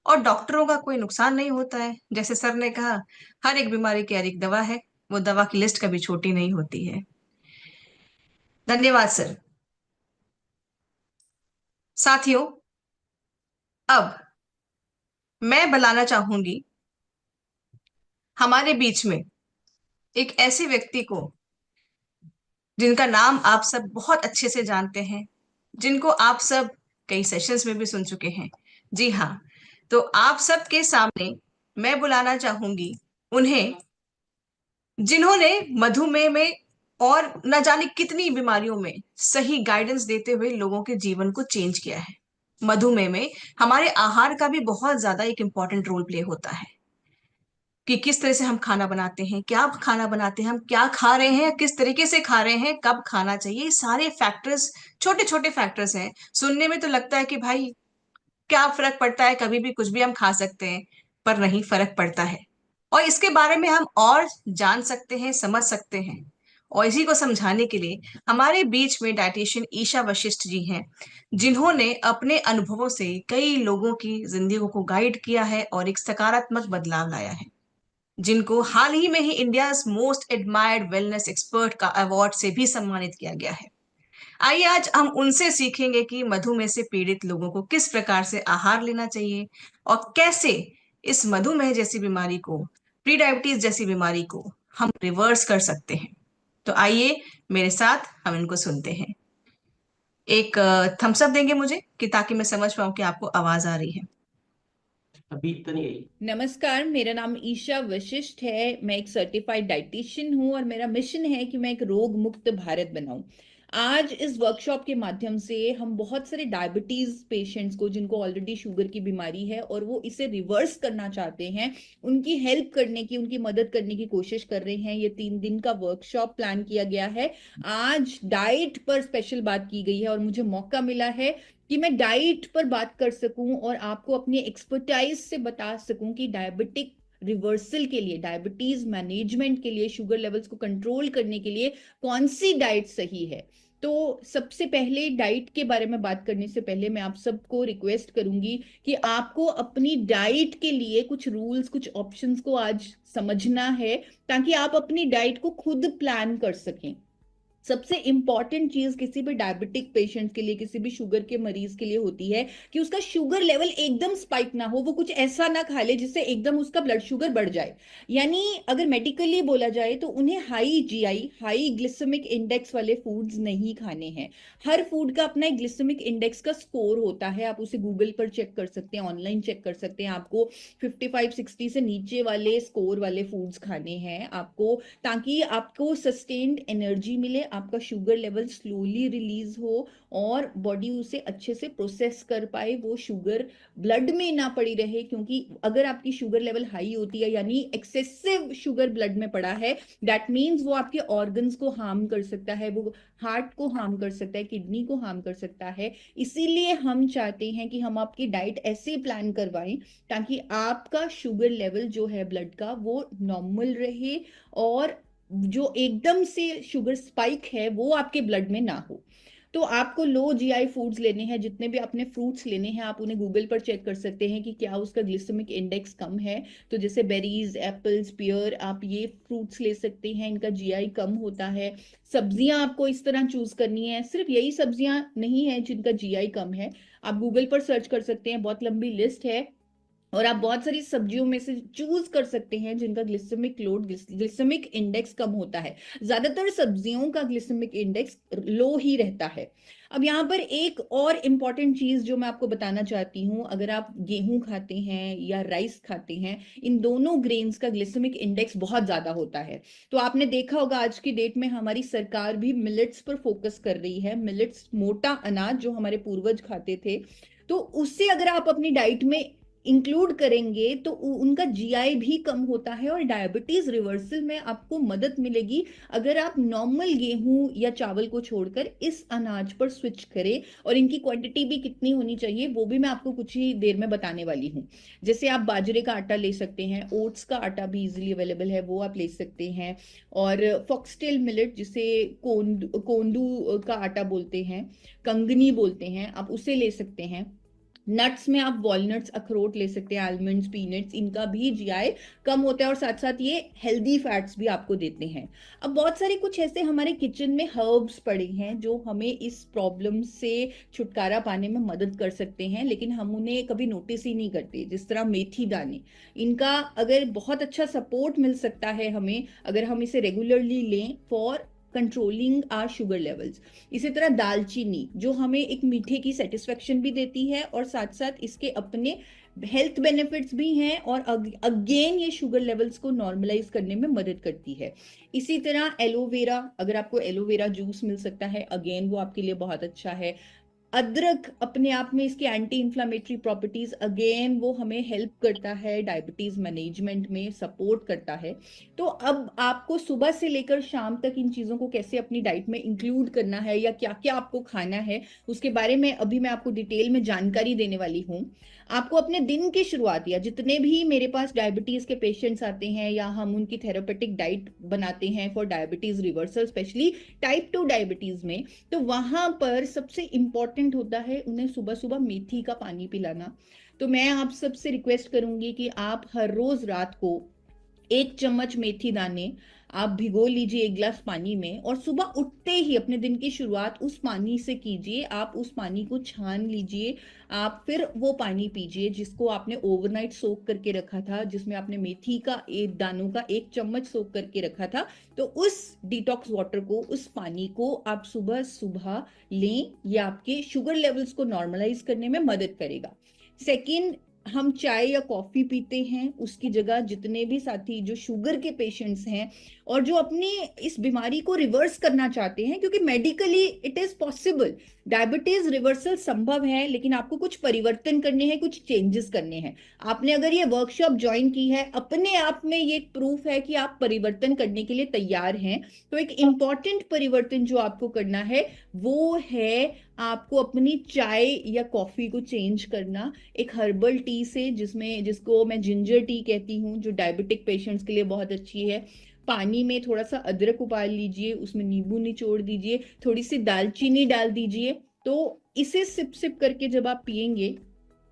और डॉक्टरों का कोई नुकसान नहीं होता है, जैसे सर ने कहा, हर एक बीमारी की हर एक दवा है, वो दवा की लिस्ट कभी छोटी नहीं होती है। धन्यवाद सर। साथियों, अब मैं बुलाना चाहूंगी हमारे बीच में एक ऐसे व्यक्ति को जिनका नाम आप सब बहुत अच्छे से जानते हैं, जिनको आप सब कई सेशंस में भी सुन चुके हैं। जी हाँ, तो आप सबके सामने मैं बुलाना चाहूंगी उन्हें, जिन्होंने मधुमेह में और न जाने कितनी बीमारियों में सही गाइडेंस देते हुए लोगों के जीवन को चेंज किया है। मधुमेह में हमारे आहार का भी बहुत ज्यादा एक इंपॉर्टेंट रोल प्ले होता है कि किस तरह से हम खाना बनाते हैं, क्या खाना बनाते हैं, हम क्या खा रहे हैं, किस तरीके से खा रहे हैं, कब खाना चाहिए, ये सारे फैक्टर्स, छोटे छोटे फैक्टर्स हैं। सुनने में तो लगता है कि भाई क्या फर्क पड़ता है, कभी भी कुछ भी हम खा सकते हैं, पर नहीं, फर्क पड़ता है। और इसके बारे में हम और जान सकते हैं, समझ सकते हैं और इसी को समझाने के लिए हमारे बीच में डाइटिशियन ईशा वशिष्ठ जी हैं, जिन्होंने अपने अनुभवों से कई लोगों की जिंदगी को गाइड किया है और एक सकारात्मक बदलाव लाया है, जिनको हाल ही में ही India most admired wellness expert का अवार्ड से भी सम्मानित किया गया है। आइए आज हम उनसे सीखेंगे कि मधुमेह से पीड़ित लोगों को किस प्रकार से आहार लेना चाहिए और कैसे इस मधुमेह जैसी बीमारी को, प्री डायबिटीज जैसी बीमारी को हम रिवर्स कर सकते हैं। तो आइए मेरे साथ हम इनको सुनते हैं। एक थम्स अप देंगे मुझे कि ताकि मैं समझ पाऊं कि आपको आवाज आ रही है। अभी तो नहीं आई। नमस्कार, मेरा नाम ईशा वशिष्ठ है। मैं एक सर्टिफाइड डाइटिशियन हूँ और मेरा मिशन है कि मैं एक रोग मुक्त भारत बनाऊं। आज इस वर्कशॉप के माध्यम से हम बहुत सारे डायबिटीज पेशेंट्स को, जिनको ऑलरेडी शुगर की बीमारी है और वो इसे रिवर्स करना चाहते हैं, उनकी हेल्प करने की, उनकी मदद करने की कोशिश कर रहे हैं। ये 3 दिन का वर्कशॉप प्लान किया गया है। आज डाइट पर स्पेशल बात की गई है और मुझे मौका मिला है कि मैं डाइट पर बात कर सकूं और आपको अपनी एक्सपर्टाइज से बता सकूं कि डायबिटिक रिवर्सल के लिए, डायबिटीज मैनेजमेंट के लिए, शुगर लेवल्स को कंट्रोल करने के लिए कौन सी डाइट सही है। तो सबसे पहले डाइट के बारे में बात करने से पहले मैं आप सबको रिक्वेस्ट करूंगी कि आपको अपनी डाइट के लिए कुछ रूल्स, कुछ ऑप्शंस को आज समझना है, ताकि आप अपनी डाइट को खुद प्लान कर सकें। सबसे इंपॉर्टेंट चीज किसी भी डायबिटिक पेशेंट के लिए, किसी भी शुगर के मरीज के लिए होती है कि उसका शुगर लेवल एकदम स्पाइक ना हो। वो कुछ ऐसा ना खा ले जिससे एकदम उसका ब्लड शुगर बढ़ जाए। यानी अगर मेडिकली बोला जाए तो उन्हें high GI, high glycemic index वाले फूड्स नहीं खाने हैं। हर फूड का अपना एक ग्लिसेमिक इंडेक्स का स्कोर होता है। आप उसे गूगल पर चेक कर सकते हैं, ऑनलाइन चेक कर सकते हैं। आपको 55-60 से नीचे वाले स्कोर वाले फूड्स खाने हैं आपको, ताकि आपको सस्टेन्ड एनर्जी मिले, आपका शुगर लेवल स्लोली रिलीज हो और बॉडी उसे अच्छे से प्रोसेस कर पाए, वो शुगर ब्लड में ना पड़ी रहे। क्योंकि अगर आपकी शुगर लेवल हाई होती है, यानी एक्सेसिव शुगर ब्लड में पड़ा है, दैट मीन्स वो आपके ऑर्गन्स को हार्म कर सकता है, वो हार्ट को हार्म कर सकता है, किडनी को हार्म कर सकता है। इसीलिए हम चाहते हैं कि हम आपकी डाइट ऐसे प्लान करवाएं ताकि आपका शुगर लेवल जो है ब्लड का, वो नॉर्मल रहे और जो एकदम से शुगर स्पाइक है वो आपके ब्लड में ना हो। तो आपको लो जीआई फूड्स लेने हैं। जितने भी आपने फ्रूट्स लेने हैं, आप उन्हें गूगल पर चेक कर सकते हैं कि क्या उसका ग्लिसेमिक इंडेक्स कम है। तो जैसे बेरीज, एप्पल्स, पियर, आप ये फ्रूट्स ले सकते हैं, इनका जीआई कम होता है। सब्जियां आपको इस तरह चूज करनी है। सिर्फ यही सब्जियां नहीं है जिनका जीआई कम है, आप गूगल पर सर्च कर सकते हैं, बहुत लंबी लिस्ट है। और आप बहुत सारी सब्जियों में से चूज कर सकते हैं जिनका ग्लिसेमिक लोड, ग्लिसेमिक इंडेक्स कम होता है। ज्यादातर सब्जियों का ग्लिसेमिक इंडेक्स लो ही रहता है। अब यहाँ पर एक और इम्पॉर्टेंट चीज जो मैं आपको बताना चाहती हूँ, अगर आप गेहूं खाते हैं या राइस खाते हैं, इन दोनों ग्रेन्स का ग्लिसेमिक इंडेक्स बहुत ज्यादा होता है। तो आपने देखा होगा आज की डेट में हमारी सरकार भी मिलेट्स पर फोकस कर रही है। मिलेट्स, मोटा अनाज जो हमारे पूर्वज खाते थे, तो उससे अगर आप अपनी डाइट में इंक्लूड करेंगे तो उनका जीआई भी कम होता है और डायबिटीज रिवर्सल में आपको मदद मिलेगी अगर आप नॉर्मल गेहूं या चावल को छोड़कर इस अनाज पर स्विच करें। और इनकी क्वांटिटी भी कितनी होनी चाहिए वो भी मैं आपको कुछ ही देर में बताने वाली हूँ। जैसे आप बाजरे का आटा ले सकते हैं, ओट्स का आटा भी इजीली अवेलेबल है, वो आप ले सकते हैं। और फॉक्सटेल मिलेट, जिसे कोंदू का आटा बोलते हैं, कंगनी बोलते हैं, आप उसे ले सकते हैं। नट्स में आप वॉलनट्स, अखरोट ले सकते हैं, आलमंड्स, पीनट्स, इनका भी जीआई कम होता है और साथ साथ ये हेल्दी फैट्स भी आपको देते हैं। अब बहुत सारे कुछ ऐसे हमारे किचन में हर्ब्स पड़े हैं जो हमें इस प्रॉब्लम से छुटकारा पाने में मदद कर सकते हैं, लेकिन हम उन्हें कभी नोटिस ही नहीं करते। जिस तरह मेथी दाने, इनका अगर बहुत अच्छा सपोर्ट मिल सकता है हमें अगर हम इसे रेगुलरली लें for controlling our sugar levels. इसी तरह दालचीनी, जो हमें एक मीठे की सेटिस्फेक्शन भी देती है और साथ साथ इसके अपने हेल्थ बेनिफिट्स भी हैं और अगेन ये शुगर लेवल्स को नॉर्मलाइज करने में मदद करती है। इसी तरह एलोवेरा, अगर आपको एलोवेरा जूस मिल सकता है, अगेन वो आपके लिए बहुत अच्छा है। अदरक अपने आप में इसकी एंटी इंफ्लेमेटरी प्रॉपर्टीज, अगेन वो हमें हेल्प करता है डायबिटीज मैनेजमेंट में, सपोर्ट करता है। तो अब आपको सुबह से लेकर शाम तक इन चीजों को कैसे अपनी डाइट में इंक्लूड करना है या क्या क्या आपको खाना है, उसके बारे में अभी मैं आपको डिटेल में जानकारी देने वाली हूँ। आपको अपने दिन की शुरुआत, या जितने भी मेरे पास डायबिटीज के पेशेंट्स आते हैं या हम उनकी थेरेपेटिक डाइट बनाते हैं for diabetes reversal, specially type 2 diabetes में, तो वहां पर सबसे इंपॉर्टेंट होता है उन्हें सुबह सुबह मेथी का पानी पिलाना। तो मैं आप सबसे रिक्वेस्ट करूंगी कि आप हर रोज रात को 1 चम्मच मेथी दाने आप भिगो लीजिए 1 गिलास पानी में, और सुबह उठते ही अपने दिन की शुरुआत उस पानी से कीजिए। आप उस पानी को छान लीजिए, आप फिर वो पानी पीजिए जिसको आपने ओवरनाइट सोक करके रखा था, जिसमें आपने मेथी का एक दानों का 1 चम्मच सोक करके रखा था। तो उस डिटॉक्स वाटर को, उस पानी को आप सुबह सुबह लें, ये आपके शुगर लेवल्स को नॉर्मलाइज करने में मदद करेगा। सेकेंड, हम चाय या कॉफी पीते हैं, उसकी जगह जितने भी साथी जो शुगर के पेशेंट्स हैं और जो अपनी इस बीमारी को रिवर्स करना चाहते हैं, क्योंकि medically it is possible, diabetes reversal संभव है, लेकिन आपको कुछ परिवर्तन करने हैं, कुछ चेंजेस करने हैं। आपने अगर ये वर्कशॉप ज्वाइन की है, अपने आप में ये प्रूफ है कि आप परिवर्तन करने के लिए तैयार हैं। तो एक इंपॉर्टेंट परिवर्तन जो आपको करना है वो है आपको अपनी चाय या कॉफी को चेंज करना एक हर्बल टी से, जिसको मैं जिंजर टी कहती हूँ, जो डायबिटिक पेशेंट्स के लिए बहुत अच्छी है। पानी में थोड़ा सा अदरक उबाल लीजिए, उसमें नींबू निचोड़ दीजिए, थोड़ी सी दालचीनी डाल दीजिए। तो इसे सिप सिप करके जब आप पियेंगे,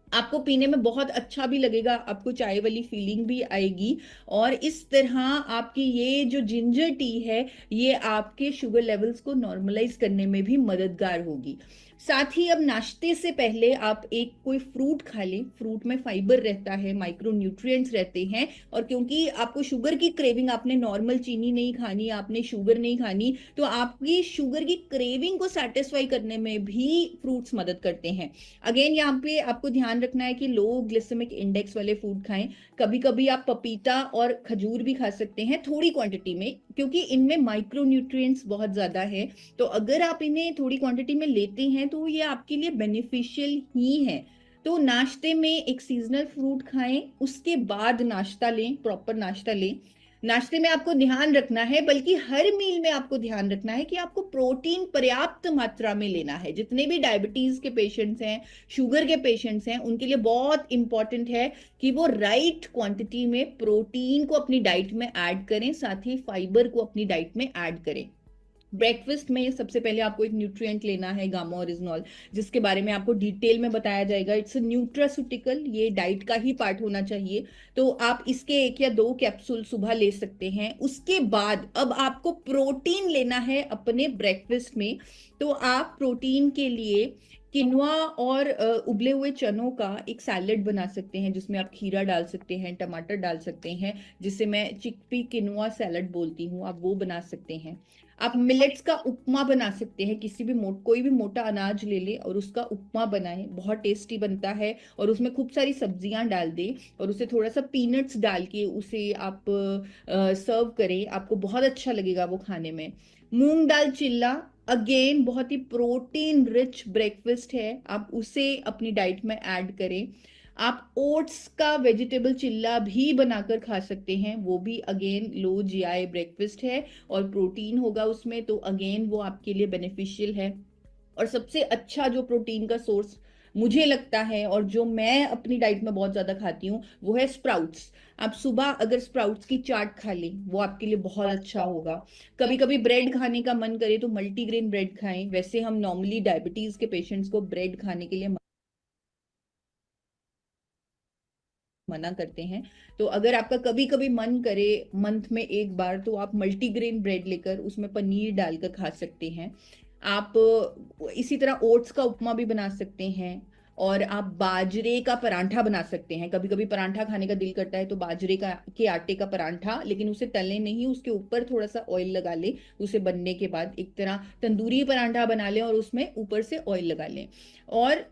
आपको पीने में बहुत अच्छा भी लगेगा, आपको चाय वाली फीलिंग भी आएगी, और इस तरह आपकी ये जो जिंजर टी है ये आपके शुगर लेवल्स को नॉर्मलाइज करने में भी मददगार होगी। साथ ही अब नाश्ते से पहले आप कोई फ्रूट खा लें। फ्रूट में फाइबर रहता है, माइक्रो न्यूट्रिएंट्स रहते हैं, और क्योंकि आपको शुगर की क्रेविंग, आपने नॉर्मल चीनी नहीं खानी, आपने शुगर नहीं खानी, तो आपकी शुगर की क्रेविंग को सेटिस्फाई करने में भी फ्रूट्स मदद करते हैं। अगेन यहाँ पे आपको ध्यान रखना है कि लो ग्लिसेमिक इंडेक्स वाले फूड खाएं। कभी कभी आप पपीता और खजूर भी खा सकते हैं थोड़ी क्वांटिटी में, क्योंकि इनमें माइक्रो न्यूट्रिएंट्स बहुत ज्यादा है। तो अगर आप इन्हें थोड़ी क्वांटिटी में लेते हैं तो ये आपके लिए बेनिफिशियल ही है। तो नाश्ते में एक सीजनल फ्रूट खाएं, उसके बाद नाश्ता लें, प्रॉपर नाश्ता लें। नाश्ते में आपको ध्यान रखना है, बल्कि हर मील में आपको ध्यान रखना है कि आपको प्रोटीन पर्याप्त मात्रा में लेना है। जितने भी डायबिटीज के पेशेंट्स हैं, शुगर के पेशेंट्स हैं, उनके लिए बहुत इंपॉर्टेंट है कि वो राइट क्वांटिटी में प्रोटीन को अपनी डाइट में ऐड करें, साथ ही फाइबर को अपनी डाइट में ऐड करें। ब्रेकफास्ट में सबसे पहले आपको एक न्यूट्रिएंट लेना है, गामा ओरिजिनॉल, जिसके बारे में आपको डिटेल में बताया जाएगा। इट्स अ न्यूट्रास्यूटिकल, ये डाइट का ही पार्ट होना चाहिए। तो आप इसके 1 या 2 कैप्सूल सुबह ले सकते हैं। उसके बाद अब आपको प्रोटीन लेना है अपने ब्रेकफास्ट में। तो आप प्रोटीन के लिए किनुआ और उबले हुए चनों का एक सैलेड बना सकते हैं, जिसमें आप खीरा डाल सकते हैं, टमाटर डाल सकते हैं, जिसे मैं चिकपी किनुआ सैलेड बोलती हूँ, आप वो बना सकते हैं। आप मिलेट्स का उपमा बना सकते हैं, कोई भी मोटा अनाज ले ले और उसका उपमा बनाएं, बहुत टेस्टी बनता है। और उसमें खूब सारी सब्जियां डाल दें और उसे थोड़ा सा पीनट्स डाल के उसे आप सर्व करें, आपको बहुत अच्छा लगेगा वो खाने में। मूंग दाल चिल्ला, अगेन बहुत ही प्रोटीन रिच ब्रेकफास्ट है, आप उसे अपनी डाइट में ऐड करें। आप ओट्स का वेजिटेबल चिल्ला भी बनाकर खा सकते हैं, वो भी अगेन लो जीआई ब्रेकफास्ट है और प्रोटीन होगा उसमें, तो अगेन वो आपके लिए बेनिफिशियल है। और सबसे अच्छा जो प्रोटीन का सोर्स मुझे लगता है और जो मैं अपनी डाइट में बहुत ज्यादा खाती हूँ वो है स्प्राउट्स। आप सुबह अगर स्प्राउट्स की चाट खा लें वो आपके लिए बहुत अच्छा होगा। कभी कभी ब्रेड खाने का मन करे तो मल्टीग्रेन ब्रेड खाएं। वैसे हम नॉर्मली डायबिटीज के पेशेंट्स को ब्रेड खाने के लिए मना करते हैं। तो अगर आपका कभी कभी मन करे मंथ में 1 बार, तो आप मल्टीग्रेन ब्रेड लेकर उसमें पनीर डालकर खा सकते हैं। आप इसी तरह ओट्स का उपमा भी बना सकते हैं, और आप बाजरे का परांठा बना सकते हैं। कभी कभी परांठा खाने का दिल करता है तो बाजरे के आटे का परांठा, लेकिन उसे तलें नहीं, उसके ऊपर थोड़ा सा ऑयल लगा लें। उसे बनने के बाद एक तरह तंदूरी परांठा बना लें और उसमें ऊपर से ऑयल लगा लें। और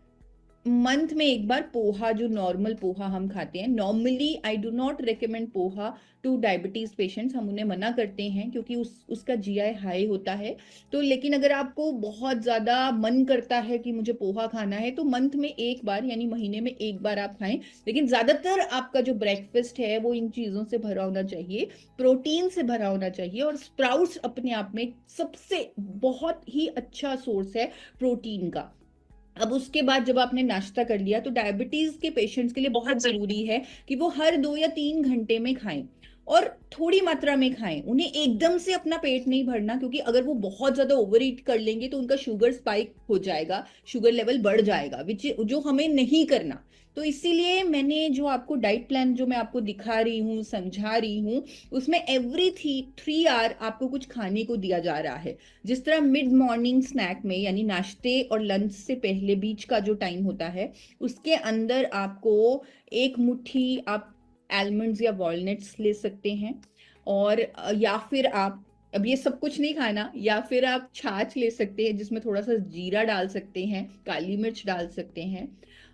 मंथ में एक बार पोहा, जो नॉर्मल पोहा हम खाते हैं, normally I do not recommend poha two diabetes patients, हम उन्हें मना करते हैं क्योंकि उसका जीआई हाई होता है। तो लेकिन अगर आपको बहुत ज्यादा मन करता है कि मुझे पोहा खाना है तो मंथ में एक बार यानी महीने में एक बार आप खाएं, लेकिन ज्यादातर आपका जो ब्रेकफास्ट है वो इन चीजों से भरा होना चाहिए, प्रोटीन से भरा होना चाहिए। और स्प्राउट्स अपने आप में सबसे बहुत ही अच्छा सोर्स है प्रोटीन का। अब उसके बाद जब आपने नाश्ता कर लिया तो डायबिटीज के पेशेंट्स के लिए बहुत जरूरी है कि वो हर 2 या 3 घंटे में खाएं और थोड़ी मात्रा में खाएं। उन्हें एकदम से अपना पेट नहीं भरना, क्योंकि अगर वो बहुत ज्यादा ओवर ईट कर लेंगे तो उनका शुगर स्पाइक हो जाएगा, शुगर लेवल बढ़ जाएगा, विच जो हमें नहीं करना। तो इसीलिए मैंने जो आपको डाइट प्लान जो मैं आपको दिखा रही हूँ, समझा रही हूँ, उसमें एवरी 3 आवर आपको कुछ खाने को दिया जा रहा है। जिस तरह मिड मॉर्निंग स्नैक में यानी नाश्ते और लंच से पहले बीच का जो टाइम होता है उसके अंदर आपको एक मुट्ठी आप आलमंड्स या वॉलनट्स ले सकते हैं, और या फिर आप, अब ये सब कुछ नहीं खाना, या फिर आप छाछ ले सकते हैं जिसमें थोड़ा सा जीरा डाल सकते हैं, काली मिर्च डाल सकते हैं।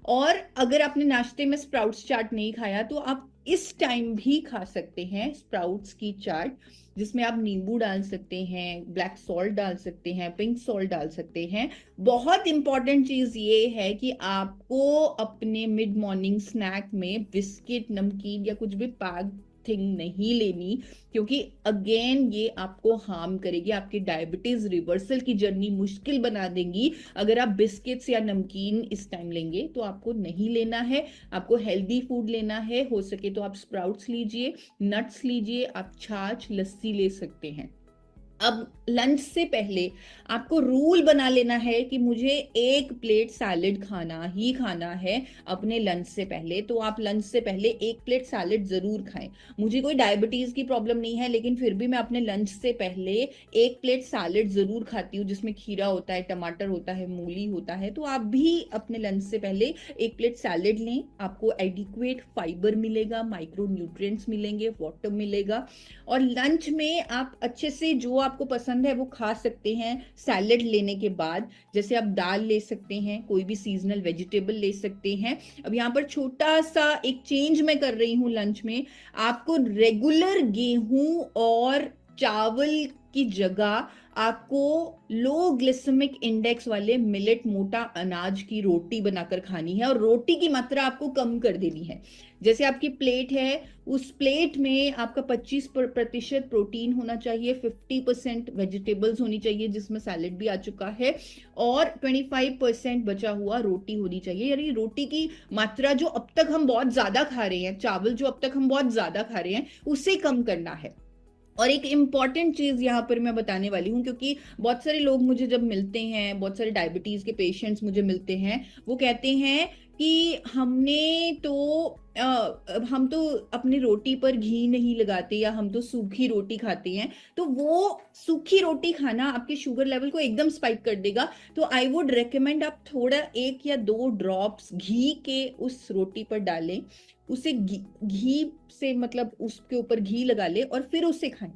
और अगर आपने नाश्ते में स्प्राउट्स चाट नहीं खाया तो आप इस टाइम भी खा सकते हैं स्प्राउट्स की चाट, जिसमें आप नींबू डाल सकते हैं, ब्लैक सॉल्ट डाल सकते हैं, पिंक सॉल्ट डाल सकते हैं। बहुत इंपॉर्टेंट चीज ये है कि आपको अपने मिड मॉर्निंग स्नैक में बिस्किट, नमकीन या कुछ भी पैक थिंग नहीं लेनी, क्योंकि अगेन ये आपको हार्म करेगी, आपकी डायबिटीज रिवर्सल की जर्नी मुश्किल बना देंगी। अगर आप बिस्किट्स या नमकीन इस टाइम लेंगे तो आपको नहीं लेना है, आपको हेल्दी फूड लेना है। हो सके तो आप स्प्राउट्स लीजिए, नट्स लीजिए, आप छाछ, लस्सी ले सकते हैं। अब लंच से पहले आपको रूल बना लेना है कि मुझे 1 प्लेट सैलेड खाना ही खाना है अपने लंच से पहले। तो आप लंच से पहले 1 प्लेट सैलेड जरूर खाएं। मुझे कोई डायबिटीज की प्रॉब्लम नहीं है, लेकिन फिर भी मैं अपने लंच से पहले 1 प्लेट सैलेड जरूर खाती हूँ, जिसमें खीरा होता है, टमाटर होता है, मूली होता है। तो आप भी अपने लंच से पहले 1 प्लेट सैलेड लें, आपको एडिक्वेट फाइबर मिलेगा, माइक्रो न्यूट्रिएंट्स मिलेंगे, वाटर मिलेगा। और लंच में आप अच्छे से जो आपको पसंद है वो खा सकते हैं सैलेड लेने के बाद। जैसे आप दाल ले सकते हैं, कोई भी सीजनल वेजिटेबल ले सकते हैं। अब यहाँ पर छोटा सा एक चेंज मैं कर रही हूँ लंच में, आपको रेगुलर गेहूं और चावल की जगह आपको लो ग्लिसेमिक इंडेक्स वाले मिलेट, मोटा अनाज की रोटी बनाकर खानी है, और रोटी की मात्रा आपको कम कर देनी है। जैसे आपकी प्लेट है, उस प्लेट में आपका 25% प्रोटीन होना चाहिए, 50% वेजिटेबल्स होनी चाहिए जिसमें सैलेड भी आ चुका है, और 25% बचा हुआ रोटी होनी चाहिए। यानी रोटी की मात्रा जो अब तक हम बहुत ज्यादा खा रहे हैं, चावल जो अब तक हम बहुत ज्यादा खा रहे हैं, उसे कम करना है। और एक इम्पॉर्टेंट चीज यहाँ पर मैं बताने वाली हूँ, क्योंकि बहुत सारे लोग मुझे जब मिलते हैं, बहुत सारे डायबिटीज के पेशेंट्स मुझे मिलते हैं, वो कहते हैं कि हम तो अपनी रोटी पर घी नहीं लगाते, या हम तो सूखी रोटी खाते हैं। तो वो सूखी रोटी खाना आपके शुगर लेवल को एकदम स्पाइक कर देगा। तो आई वुड रेकमेंड आप थोड़ा 1 या 2 ड्रॉप्स घी के उस रोटी पर डालें, उसे घी से मतलब उसके ऊपर घी लगा ले और फिर उसे खाएं।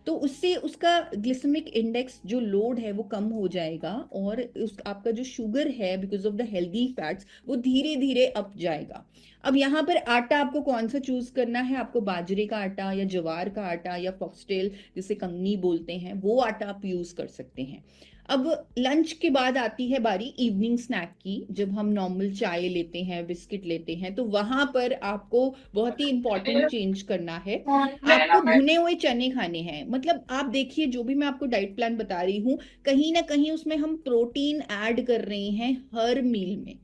तो उससे उसका ग्लिसेमिक इंडेक्स जो लोड है वो कम हो जाएगा, और आपका जो शुगर है because of the healthy fats वो धीरे धीरे अप जाएगा। अब यहाँ पर आटा आपको कौन सा चूज करना है, आपको बाजरे का आटा या ज्वार का आटा या फॉक्सटेल जिसे कंगनी बोलते हैं वो आटा आप यूज कर सकते हैं। अब लंच के बाद आती है बारी इवनिंग स्नैक की, जब हम नॉर्मल चाय लेते हैं, बिस्किट लेते हैं, तो वहां पर आपको बहुत ही इंपॉर्टेंट चेंज करना है। आपको भुने हुए चने खाने हैं। मतलब आप देखिए, जो भी मैं आपको डाइट प्लान बता रही हूँ, कहीं ना कहीं उसमें हम प्रोटीन ऐड कर रहे हैं हर मील में।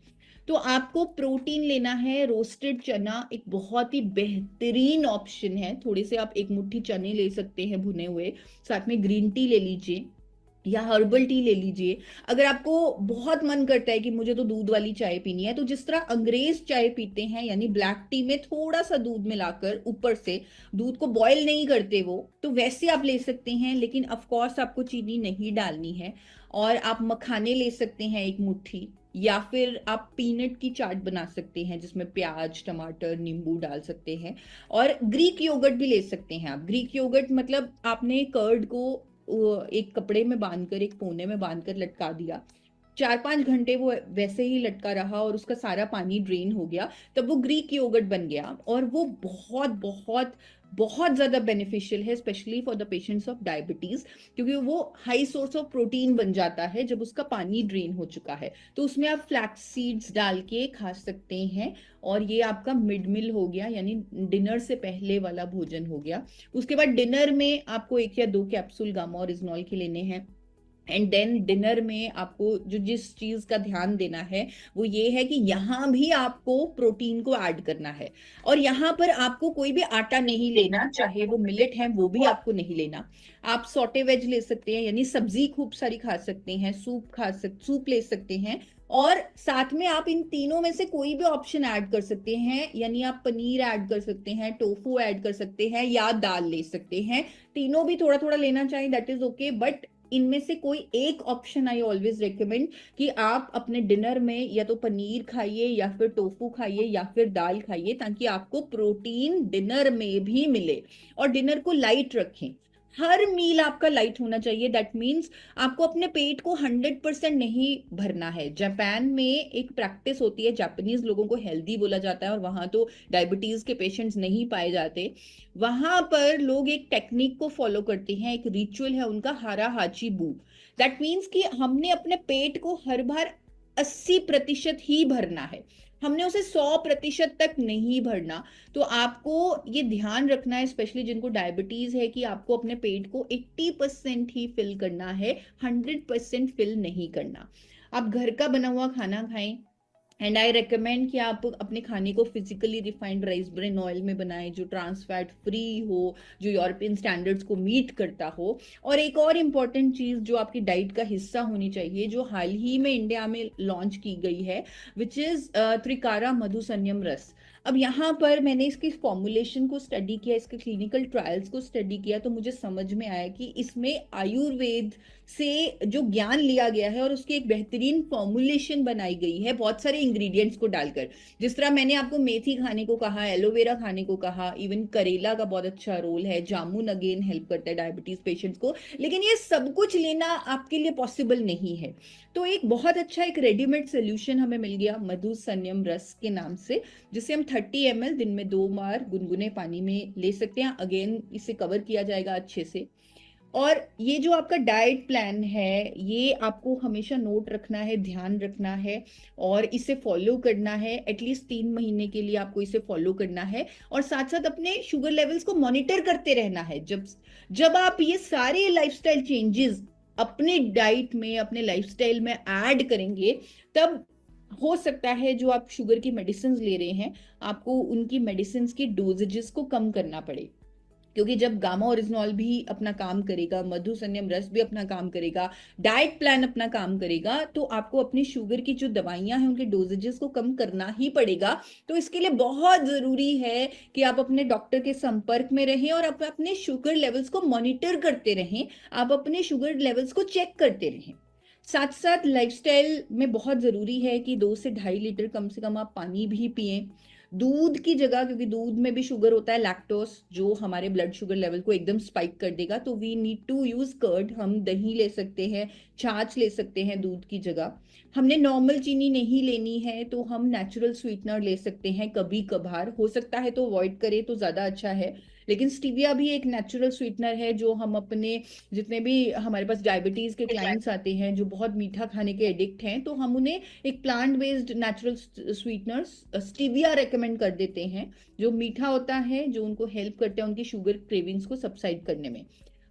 तो आपको प्रोटीन लेना है। रोस्टेड चना एक बहुत ही बेहतरीन ऑप्शन है। थोड़े से आप एक मुट्ठी चने ले सकते हैं भुने हुए, साथ में ग्रीन टी ले लीजिए या हर्बल टी ले लीजिए। अगर आपको बहुत मन करता है कि मुझे तो दूध वाली चाय पीनी है, तो जिस तरह अंग्रेज चाय पीते हैं, यानी ब्लैक टी में थोड़ा सा दूध मिलाकर, ऊपर से दूध को बॉयल नहीं करते वो, तो वैसे आप ले सकते हैं। लेकिन ऑफ कोर्स आपको चीनी नहीं डालनी है। और आप मखाने ले सकते हैं 1 मुट्ठी, या फिर आप पीनट की चाट बना सकते हैं जिसमें प्याज, टमाटर, नींबू डाल सकते हैं। और ग्रीक योगर्ट भी ले सकते हैं आप। ग्रीक योगर्ट मतलब आपने कर्ड को एक कपड़े में बांधकर, एक कोने में बांधकर लटका दिया, 4-5 घंटे वो वैसे ही लटका रहा और उसका सारा पानी ड्रेन हो गया, तब वो ग्रीक योगर्ट बन गया। और वो बहुत बहुत बहुत ज्यादा बेनिफिशियल है, specially for the patients of diabetes, क्योंकि वो हाई सोर्स ऑफ प्रोटीन बन जाता है जब उसका पानी ड्रेन हो चुका है। तो उसमें आप फ्लैक्स सीड्स डाल के खा सकते हैं, और ये आपका मिड मील हो गया, यानी डिनर से पहले वाला भोजन हो गया। उसके बाद डिनर में आपको 1 या 2 कैप्सूल गामा ओरिजिनॉल के लेने हैं। एंड देन डिनर में आपको जो जिस चीज का ध्यान देना है वो ये है कि यहाँ भी आपको प्रोटीन को ऐड करना है, और यहाँ पर आपको कोई भी आटा नहीं लेना, चाहे वो मिलेट है वो भी आपको नहीं लेना। आप सॉटे वेज ले सकते हैं, यानी सब्जी खूब सारी खा सकते हैं, सूप ले सकते हैं, और साथ में आप इन तीनों में से कोई भी ऑप्शन ऐड कर सकते हैं, यानी आप पनीर ऐड कर सकते हैं, टोफू ऐड कर सकते हैं, या दाल ले सकते हैं। तीनों भी थोड़ा थोड़ा लेना चाहिए, दैट इज ओके, बट इनमें से कोई एक ऑप्शन आई ऑलवेज रिकमेंड कि आप अपने डिनर में या तो पनीर खाइए, या फिर टोफू खाइए, या फिर दाल खाइए, ताकि आपको प्रोटीन डिनर में भी मिले। और डिनर को लाइट रखें, हर मील आपका लाइट होना चाहिए। दैट मीन्स आपको अपने पेट को 100% नहीं भरना है। जापान में एक प्रैक्टिस होती है, जापानीज लोगों को हेल्दी बोला जाता है, और वहां तो डायबिटीज के पेशेंट्स नहीं पाए जाते। वहां पर लोग एक टेक्निक को फॉलो करते हैं, एक रिचुअल है उनका, हारा हाची बू। दैट मीन्स कि हमने अपने पेट को हर बार 80% ही भरना है, हमने उसे 100% तक नहीं भरना। तो आपको ये ध्यान रखना है, स्पेशली जिनको डायबिटीज है, कि आपको अपने पेट को 80% ही फिल करना है, 100% फिल नहीं करना। आप घर का बना हुआ खाना खाएं, एंड आई रिकमेंड कि आप अपने खाने को physically refined rice bran oil में बनाएं, जो ट्रांस फैट फ्री हो, जो यूरोपियन स्टैंडर्ड्स को मीट करता हो। और एक और इम्पॉर्टेंट चीज जो आपकी डाइट का हिस्सा होनी चाहिए, जो हाल ही में इंडिया में लॉन्च की गई है, विच इज त्रिकारा मधुसन्यम रस। अब यहाँ पर मैंने इसकी फॉर्मुलेशन को स्टडी किया, इसके क्लिनिकल ट्रायल्स को स्टडी किया, तो मुझे समझ में आया कि इसमें आयुर्वेद से जो ज्ञान लिया गया है और उसकी एक बेहतरीन फॉर्मुलेशन बनाई गई है, बहुत सारे इंग्रेडिएंट्स को डालकर। जिस तरह मैंने आपको मेथी खाने को कहा, एलोवेरा खाने को कहा, इवन करेला का बहुत अच्छा रोल है, जामुन अगेन हेल्प करता है डायबिटीज पेशेंट्स को, लेकिन ये सब कुछ लेना आपके लिए पॉसिबल नहीं है। तो एक बहुत अच्छा एक रेडीमेड सोल्यूशन हमें मिल गया मधु संयम रस के नाम से, जिसे हम 30 ml दिन में 2 बार गुनगुने पानी में ले सकते हैं। अगेन इसे कवर किया जाएगा अच्छे से। और ये जो आपका डाइट प्लान है, ये आपको हमेशा नोट रखना है, ध्यान रखना है, और इसे फॉलो करना है। एटलीस्ट 3 महीने के लिए आपको इसे फॉलो करना है, और साथ साथ अपने शुगर लेवल्स को मॉनिटर करते रहना है। जब जब आप ये सारे लाइफस्टाइल चेंजेस अपने डाइट में, अपने लाइफस्टाइल में ऐड करेंगे, तब हो सकता है जो आप शुगर की मेडिसिन ले रहे हैं, आपको उनकी मेडिसिन की डोजेजेस को कम करना पड़े। क्योंकि जब गामा ओरिजिनॉल भी अपना काम करेगा, मधु संयम रस भी अपना काम करेगा, डाइट प्लान अपना काम करेगा, तो आपको अपनी शुगर की जो दवाइयां हैं उनके डोजेजेस को कम करना ही पड़ेगा। तो इसके लिए बहुत जरूरी है कि आप अपने डॉक्टर के संपर्क में रहें, और आप अपने शुगर लेवल्स को मॉनिटर करते रहें, आप अपने शुगर लेवल्स को चेक करते रहें। साथ साथ लाइफस्टाइल में बहुत जरूरी है कि 2 से 2.5 लीटर कम से कम आप पानी भी पिएं। दूध की जगह, क्योंकि दूध में भी शुगर होता है, लैक्टोस, जो हमारे ब्लड शुगर लेवल को एकदम स्पाइक कर देगा, तो we need to use curd. हम दही ले सकते हैं, छाछ ले सकते हैं दूध की जगह। हमने नॉर्मल चीनी नहीं लेनी है, तो हम नेचुरल स्वीटनर ले सकते हैं कभी कभार, हो सकता है तो अवॉइड करें तो ज्यादा अच्छा है। लेकिन स्टीविया भी एक नेचुरल स्वीटनर है, जो हम अपने जितने भी हमारे पास डायबिटीज के क्लाइंट्स आते हैं जो बहुत मीठा खाने के एडिक्ट हैं, तो हम उन्हें एक plant based natural sweetener stevia recommend कर देते हैं, जो मीठा होता है, जो उनको हेल्प करते हैं उनकी शुगर क्रेविंग्स को सबसाइड करने में।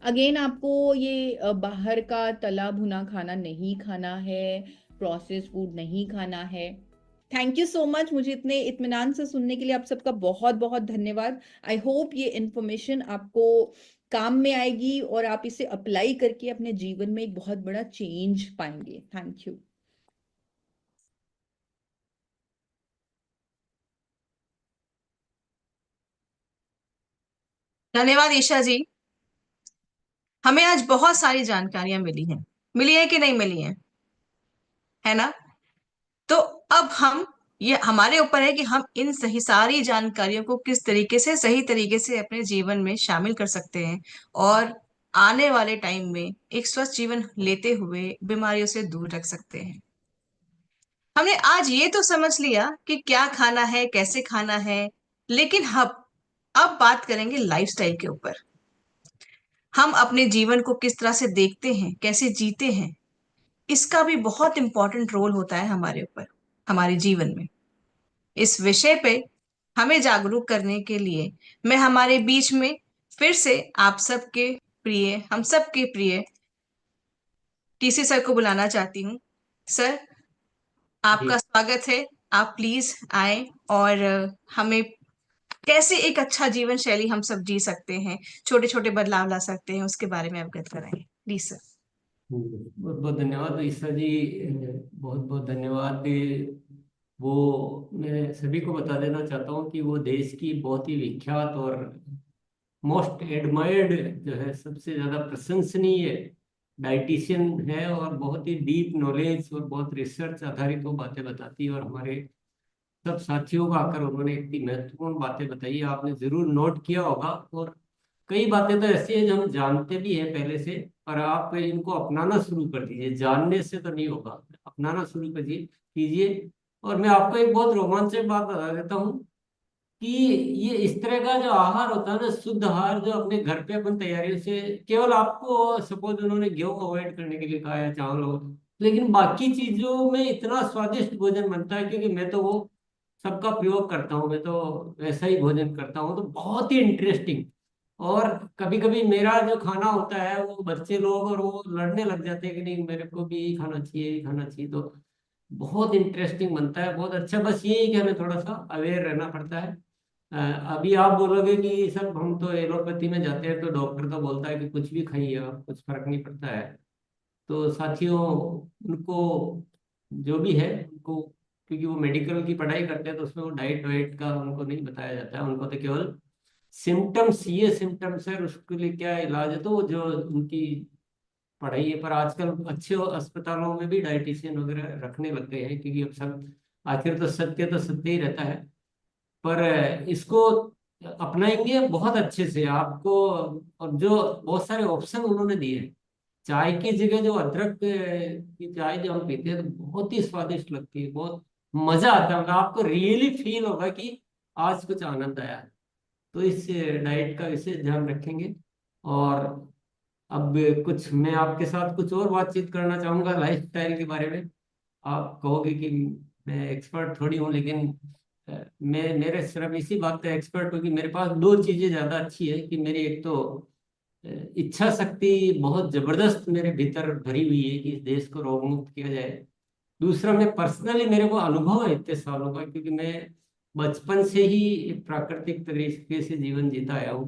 अगेन आपको ये बाहर का तला भुना खाना नहीं खाना है, प्रोसेस फूड नहीं खाना है। थैंक यू सो मच, मुझे इतने इत्मीनान से सुनने के लिए आप सबका बहुत बहुत धन्यवाद। आई होप ये इंफॉर्मेशन आपको काम में आएगी और आप इसे अप्लाई करके अपने जीवन में एक बहुत बड़ा चेंज पाएंगे। Thank you. धन्यवाद ईशा जी। हमें आज बहुत सारी जानकारियां मिली है कि नहीं मिली है ना? तो अब हम, ये हमारे ऊपर है कि हम इन सही सारी जानकारियों को किस तरीके से, सही तरीके से अपने जीवन में शामिल कर सकते हैं, और आने वाले टाइम में एक स्वस्थ जीवन लेते हुए बीमारियों से दूर रख सकते हैं। हमने आज ये तो समझ लिया कि क्या खाना है, कैसे खाना है, लेकिन अब बात करेंगे लाइफस्टाइल के ऊपर। हम अपने जीवन को किस तरह से देखते हैं, कैसे जीते हैं, इसका भी बहुत इंपॉर्टेंट रोल होता है हमारे ऊपर, हमारे जीवन में। इस विषय पे हमें जागरूक करने के लिए मैं हमारे बीच में फिर से आप सबके प्रिय, हम सबके प्रिय टीसी सर को बुलाना चाहती हूँ। सर, जी। आपका स्वागत है। आप प्लीज आए और हमें कैसे एक अच्छा जीवन शैली हम सब जी सकते हैं, छोटे छोटे बदलाव ला सकते हैं, उसके बारे में अवगत कराएं प्लीज सर। बहुत बहुत धन्यवाद ईसा जी। बहुत बहुत धन्यवाद। वो मैं सभी को बता देना चाहता हूँ कि वो देश की बहुत ही विख्यात और मोस्ट एडमायर्ड जो है, सबसे ज़्यादा प्रशंसनीय डाइटिशियन है, और बहुत ही डीप नॉलेज और बहुत रिसर्च आधारित वो बातें बताती है। और हमारे सब साथियों को आकर उन्होंने इतनी महत्वपूर्ण बातें बताई, आपने जरूर नोट किया होगा। और कई बातें तो ऐसी है जो हम जानते भी हैं पहले से, और आप इनको अपनाना शुरू कर दीजिए। जानने से तो नहीं होगा, अपनाना शुरू करिए, कीजिए। और मैं आपको एक बहुत रोमांचक बात बता देता हूँ कि ये इस तरह का जो आहार होता है ना, शुद्ध आहार, जो अपने घर पे अपन तैयारियों से, केवल आपको सपोज उन्होंने गेहूं अवॉइड करने के लिए कहा है, चावल हो, लेकिन बाकी चीजों में इतना स्वादिष्ट भोजन बनता है, क्योंकि मैं तो वो सबका प्रयोग करता हूँ, मैं तो वैसा ही भोजन करता हूँ, तो बहुत ही इंटरेस्टिंग। और कभी कभी मेरा जो खाना होता है वो बच्चे लोग और वो लड़ने लग जाते हैं कि नहीं मेरे को भी यही खाना चाहिए, यही खाना चाहिए। तो बहुत इंटरेस्टिंग बनता है, बहुत अच्छा। बस ये है कि हमें थोड़ा सा अवेयर रहना पड़ता है। अ, अभी आप बोलोगे कि सर हम तो एलोपैथी में जाते हैं तो डॉक्टर तो बोलता है कि कुछ भी खाइए आप, कुछ फर्क नहीं पड़ता है। तो साथियों, उनको जो भी है उनको, क्योंकि वो मेडिकल की पढ़ाई करते हैं तो उसमें वो डाइट वाइट का उनको नहीं बताया जाता है। उनको तो केवल सिम्टम्स, ये सिम्टम्स है और उसके लिए क्या इलाज है, तो वो जो उनकी पढ़ाई है। पर आजकल अच्छे अस्पतालों में भी डाइटिशियन वगैरह रखने लग गए हैं, क्योंकि अब सब, आखिर तो सत्य ही रहता है। पर इसको अपनाएंगे बहुत अच्छे से आपको। और जो बहुत सारे ऑप्शन उन्होंने दिए हैं, चाय की जगह जो अदरक की चाय जो हम पीते हैं तो बहुत ही स्वादिष्ट लगती है, बहुत मजा आता है, मतलब आपको रियली फील होगा कि आज कुछ आनंद आया है। तो इस डाइट का विशेष ध्यान रखेंगे। और अब कुछ मैं आपके साथ कुछ और बातचीत करना चाहूंगा लाइफ स्टाइल के बारे में। आप कहोगे कि मैं एक्सपर्ट थोड़ी हूँ, लेकिन मैं मेरे सिर्फ इसी बात का एक्सपर्ट हूँ कि मेरे पास दो चीज़ें ज़्यादा अच्छी है, कि मेरी एक तो अ, इच्छा शक्ति बहुत जबरदस्त मेरे भीतर भरी हुई है कि इस देश को रोग मुक्त किया जाए। दूसरा, मैं पर्सनली, मेरे को अनुभव है इतने सालों का, क्योंकि मैं बचपन से ही एक प्राकृतिक तरीके से जीवन जीता आया हूँ,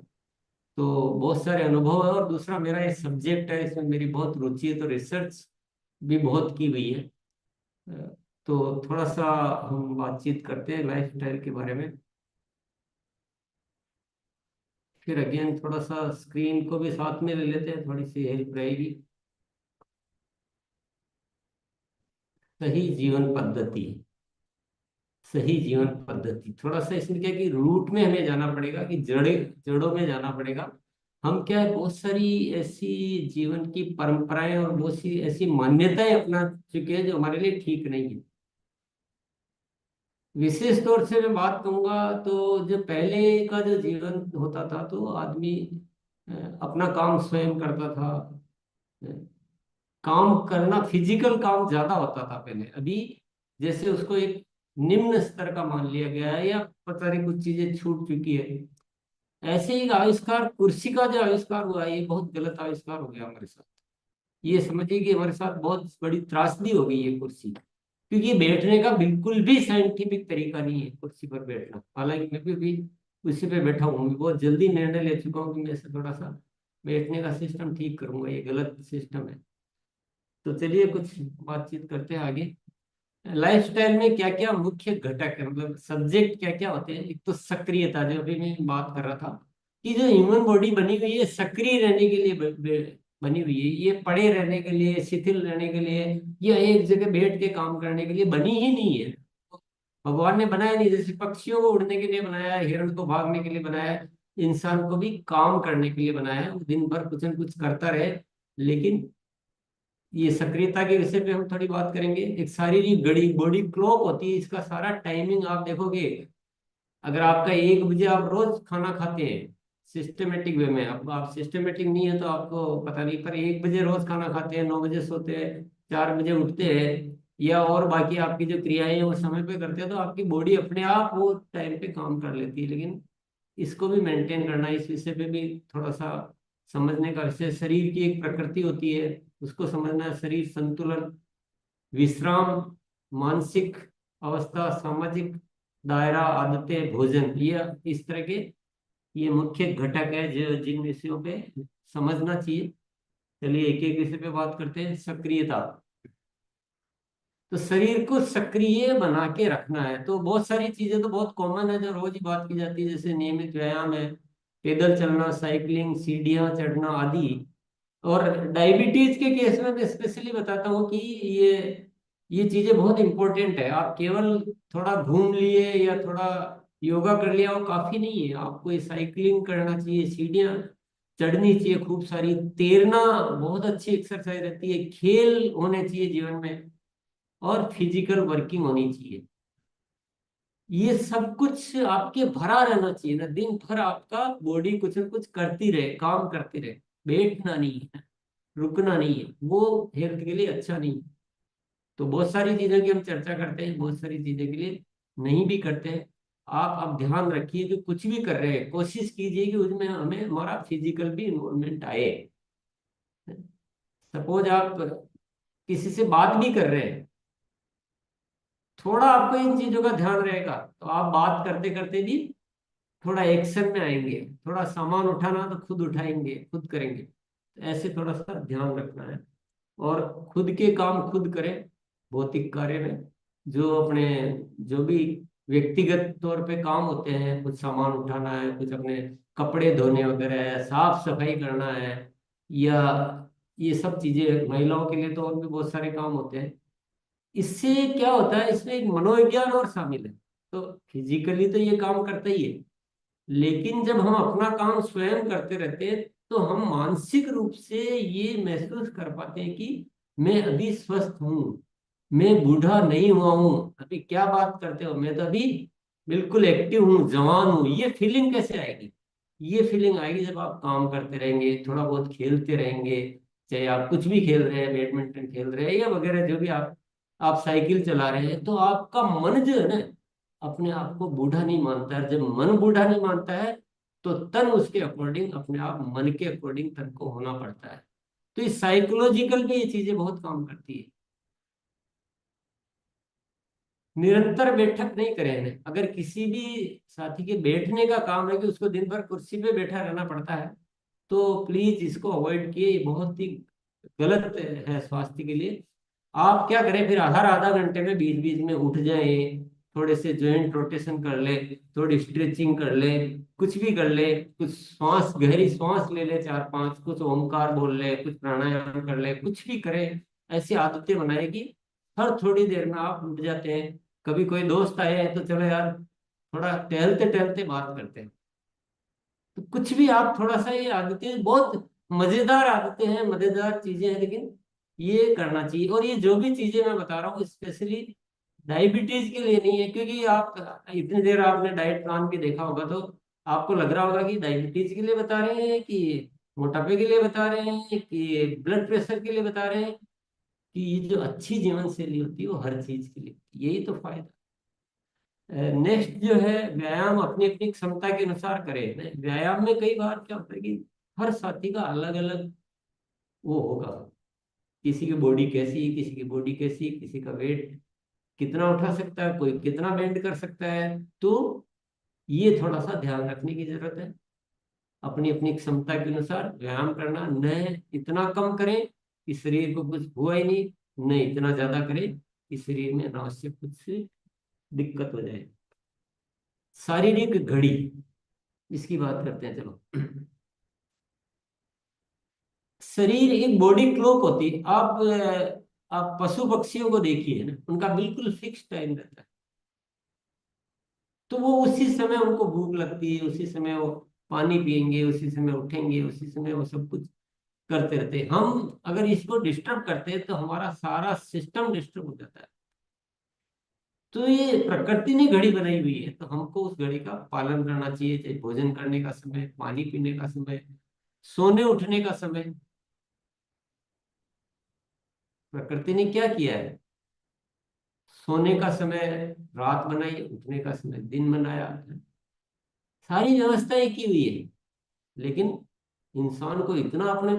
तो बहुत सारे अनुभव है। और दूसरा, मेरा ये सब्जेक्ट है, इसमें मेरी बहुत रुचि है, तो रिसर्च भी बहुत की हुई है। अ, तो थोड़ा सा हम बातचीत करते हैं लाइफ स्टाइल के बारे में। फिर अगेन थोड़ा सा स्क्रीन को भी साथ में ले लेते हैं, थोड़ी सी हेल्प रहेगी। सही जीवन पद्धति, सही जीवन पद्धति, थोड़ा सा इसमें क्या है कि रूट में हमें जाना पड़ेगा, कि जड़ों में जाना पड़ेगा। हम क्या है, बहुत सारी ऐसी जीवन की परंपराएं और बहुत सी ऐसी मान्यताएं अपना चुके हैं जो हमारे लिए ठीक नहीं है। विशेष तौर से मैं बात कहूंगा तो जो पहले का जो जीवन होता था, तो आदमी अ, अपना काम स्वयं करता था। अ, काम करना, फिजिकल काम ज्यादा होता था पहले। अभी जैसे उसको एक निम्न स्तर का मान लिया गया है, या पता नहीं कुछ चीजें छूट चुकी है। ऐसे ही आविष्कार, कुर्सी का जो आविष्कार हुआ है, ये बहुत गलत आविष्कार हो गया हमारे साथ। ये समझिए कि हमारे साथ बहुत बड़ी त्रासदी हो गई ये कुर्सी, क्योंकि ये बैठने का बिल्कुल भी साइंटिफिक तरीका नहीं है कुर्सी पर बैठना। हालांकि मैं भी कुर्सी पे बैठा हूँ, मैं बहुत जल्दी निर्णय ले चुका हूँ कि मैं इसे थोड़ा सा बैठने का सिस्टम ठीक करूंगा, ये गलत सिस्टम है। तो चलिए कुछ बातचीत करते हैं आगे। लाइफस्टाइल में क्या क्या मुख्य घटक है, मतलब सब्जेक्ट क्या क्या होते हैं। एक तो सक्रियता, जो अभी मैं बात कर रहा था, कि जो ह्यूमन बॉडी बनी हुई है सक्रिय रहने के लिए बनी हुई है। ये पड़े रहने के लिए, शिथिल रहने के लिए, या एक जगह बैठ के काम करने के लिए बनी ही नहीं है। भगवान ने बनाया नहीं, जैसे पक्षियों को उड़ने के लिए बनाया है, हिरण को भागने के लिए बनाया है, इंसान को भी काम करने के लिए बनाया है। वो दिन भर कुछ न कुछ करता रहे, लेकिन ये सक्रियता के विषय पे हम थोड़ी बात करेंगे। एक शारीरिक घड़ी, बॉडी क्लॉक होती है, इसका सारा टाइमिंग आप देखोगे। अगर आपका 1 बजे आप रोज खाना खाते हैं सिस्टमेटिक वे में, अब आप सिस्टमेटिक नहीं है तो आपको पता नहीं, पर 1 बजे रोज खाना खाते हैं, 9 बजे सोते हैं, 4 बजे उठते हैं, या और बाकी आपकी जो क्रियाएं हैं वो समय पे करते हैं, तो आपकी बॉडी अपने आप वो टाइम पे काम कर लेती है। लेकिन इसको भी मेंटेन करना, इस विषय पे भी थोड़ा सा समझने का विषय। शरीर की एक प्रकृति होती है, उसको समझना है। शरीर संतुलन, विश्राम, मानसिक अवस्था, सामाजिक दायरा, आदतें, भोजन, ये इस तरह के ये मुख्य घटक है जो जिन विषयों पे समझना चाहिए। चलिए एक एक विषय पे बात करते हैं। सक्रियता, तो शरीर को सक्रिय बना के रखना है, तो बहुत सारी चीजें तो बहुत कॉमन है जो रोज ही बात की जाती है, जैसे नियमित व्यायाम है, पैदल चलना, साइकिलिंग, सीढ़ियां चढ़ना आदि। और डायबिटीज के केस में मैं स्पेशली बताता हूँ कि ये चीजें बहुत इंपॉर्टेंट है। आप केवल थोड़ा घूम लिए या थोड़ा योगा कर लिया वो काफी नहीं है, आपको ये साइकिलिंग करना चाहिए, सीढ़ियां चढ़नी चाहिए खूब सारी, तैरना बहुत अच्छी एक्सरसाइज रहती है, खेल होने चाहिए जीवन में, और फिजिकल वर्किंग होनी चाहिए। ये सब कुछ आपके भरा रहना चाहिए ना, दिन भर आपका बॉडी कुछ न कुछ करती रहे, काम करती रहे, बैठना नहीं है, रुकना नहीं है, वो हेल्थ के लिए अच्छा नहीं है। तो बहुत सारी चीजों की हम चर्चा करते हैं, बहुत सारी चीजों के लिए नहीं भी करते हैं। आप अब ध्यान रखिए कि कुछ भी कर रहे हैं, कोशिश कीजिए कि उसमें हमें हमारा फिजिकल भी इन्वॉल्वमेंट आए। सपोज आप किसी से बात भी कर रहे हैं, थोड़ा आपको इन चीजों का ध्यान रहेगा तो आप बात करते करते भी थोड़ा एक्शन में आएंगे। थोड़ा सामान उठाना तो खुद उठाएंगे, खुद करेंगे, तो ऐसे थोड़ा सा ध्यान रखना है। और खुद के काम खुद करें, भौतिक कार्य में जो अपने जो भी व्यक्तिगत तौर पे काम होते हैं, कुछ सामान उठाना है, कुछ अपने कपड़े धोने वगैरह है, साफ सफाई करना है, या ये सब चीजें महिलाओं के लिए तो और भी बहुत सारे काम होते हैं। इससे क्या होता है, इसमें एक मनोविज्ञान और शामिल है। तो फिजिकली तो ये काम करता ही है, लेकिन जब हम अपना काम स्वयं करते रहते हैं तो हम मानसिक रूप से ये महसूस कर पाते हैं कि मैं अभी स्वस्थ हूँ, मैं बूढ़ा नहीं हुआ हूँ। अभी क्या बात करते हो, मैं तो अभी बिल्कुल एक्टिव हूँ, जवान हूँ। ये फीलिंग कैसे आएगी? ये फीलिंग आएगी जब आप काम करते रहेंगे, थोड़ा बहुत खेलते रहेंगे, चाहे आप कुछ भी खेल रहे हैं, बैडमिंटन खेल रहे हैं या वगैरह जो भी आप साइकिल चला रहे हैं, तो आपका मन जो है ना, अपने आप को बूढ़ा नहीं मानता है। जब मन बूढ़ा नहीं मानता है तो तन उसके अकॉर्डिंग, अपने आप मन के अकॉर्डिंग तन को होना पड़ता है। तो इस साइकोलॉजिकल भी ये चीजें बहुत काम करती है। निरंतर बैठक नहीं करें इन्हें। अगर किसी भी साथी के बैठने का काम है कि उसको दिन भर कुर्सी पे बैठा रहना पड़ता है, तो प्लीज इसको अवॉइड किए, ये बहुत ही गलत है स्वास्थ्य के लिए। आप क्या करें फिर, हर आधा घंटे में बीच बीच में उठ जाए, थोड़े से जॉइंट रोटेशन कर ले, थोड़ी स्ट्रेचिंग कर ले, कुछ भी कर ले, कुछ श्वास, गहरी श्वास ले ले 4-5, कुछ ओमकार बोल ले, कुछ प्राणायाम कर ले, कुछ भी करें। ऐसी आदतें बनाएगी, हर थोड़ी देर में आप उठ जाते हैं। कभी कोई दोस्त आए हैं तो चलो यार थोड़ा टहलते टहलते बात करते हैं। तो कुछ भी आप थोड़ा सा, ये आदतें बहुत मजेदार आदतें हैं, मजेदार चीजें हैं, लेकिन ये करना चाहिए। और ये जो भी चीजें मैं बता रहा हूँ स्पेशली डायबिटीज के लिए नहीं है, क्योंकि आप इतनी देर आपने डाइट प्लान भी देखा होगा तो आपको लग रहा होगा कि डायबिटीज के लिए बता रहे हैं, कि मोटापे के लिए बता रहे हैं, कि ब्लड प्रेशर के लिए बता रहे हैं, कि ये जो अच्छी जीवन शैली होती है वो हर चीज के लिए होती है। यही तो फायदा। नेक्स्ट जो है, व्यायाम अपनी अपनी क्षमता के अनुसार करें। व्यायाम में कई बार क्या होता है कि हर साथी का अलग अलग वो होगा, किसी की बॉडी कैसी, किसी की बॉडी कैसी, किसी का वेट कितना उठा सकता है, कोई कितना बेंड कर सकता है। तो ये थोड़ा सा ध्यान रखने की जरूरत है। अपनी अपनी क्षमता के अनुसार व्यायाम करना, न इतना कम करें कि शरीर को कुछ हुआ ही नहीं, न इतना ज्यादा करें कि शरीर में अनावश्यक कुछ दिक्कत हो जाए। शारीरिक घड़ी, इसकी बात करते हैं चलो। शरीर एक बॉडी क्लॉक होती है। आप पशु पक्षियों को देखिए ना, उनका बिल्कुल फिक्स टाइम रहता है। तो वो उसी समय उनको भूख लगती है, उसी समय वो पानी पिएंगे, उसी समय उठेंगे, उसी समय वो सब कुछ करते रहते हैं। हम अगर इसको डिस्टर्ब करते हैं तो हमारा सारा सिस्टम डिस्टर्ब हो जाता है। तो ये प्रकृति ने घड़ी बनाई हुई है, तो हमको उस घड़ी का पालन करना चाहिए, चाहे भोजन करने का समय, पानी पीने का समय, सोने उठने का समय। प्रकृति ने क्या किया है, सोने का समय रात बनाई, उठने का समय दिन बनाया, सारी व्यवस्थाएं की हुई है। लेकिन इंसान को इतना अपने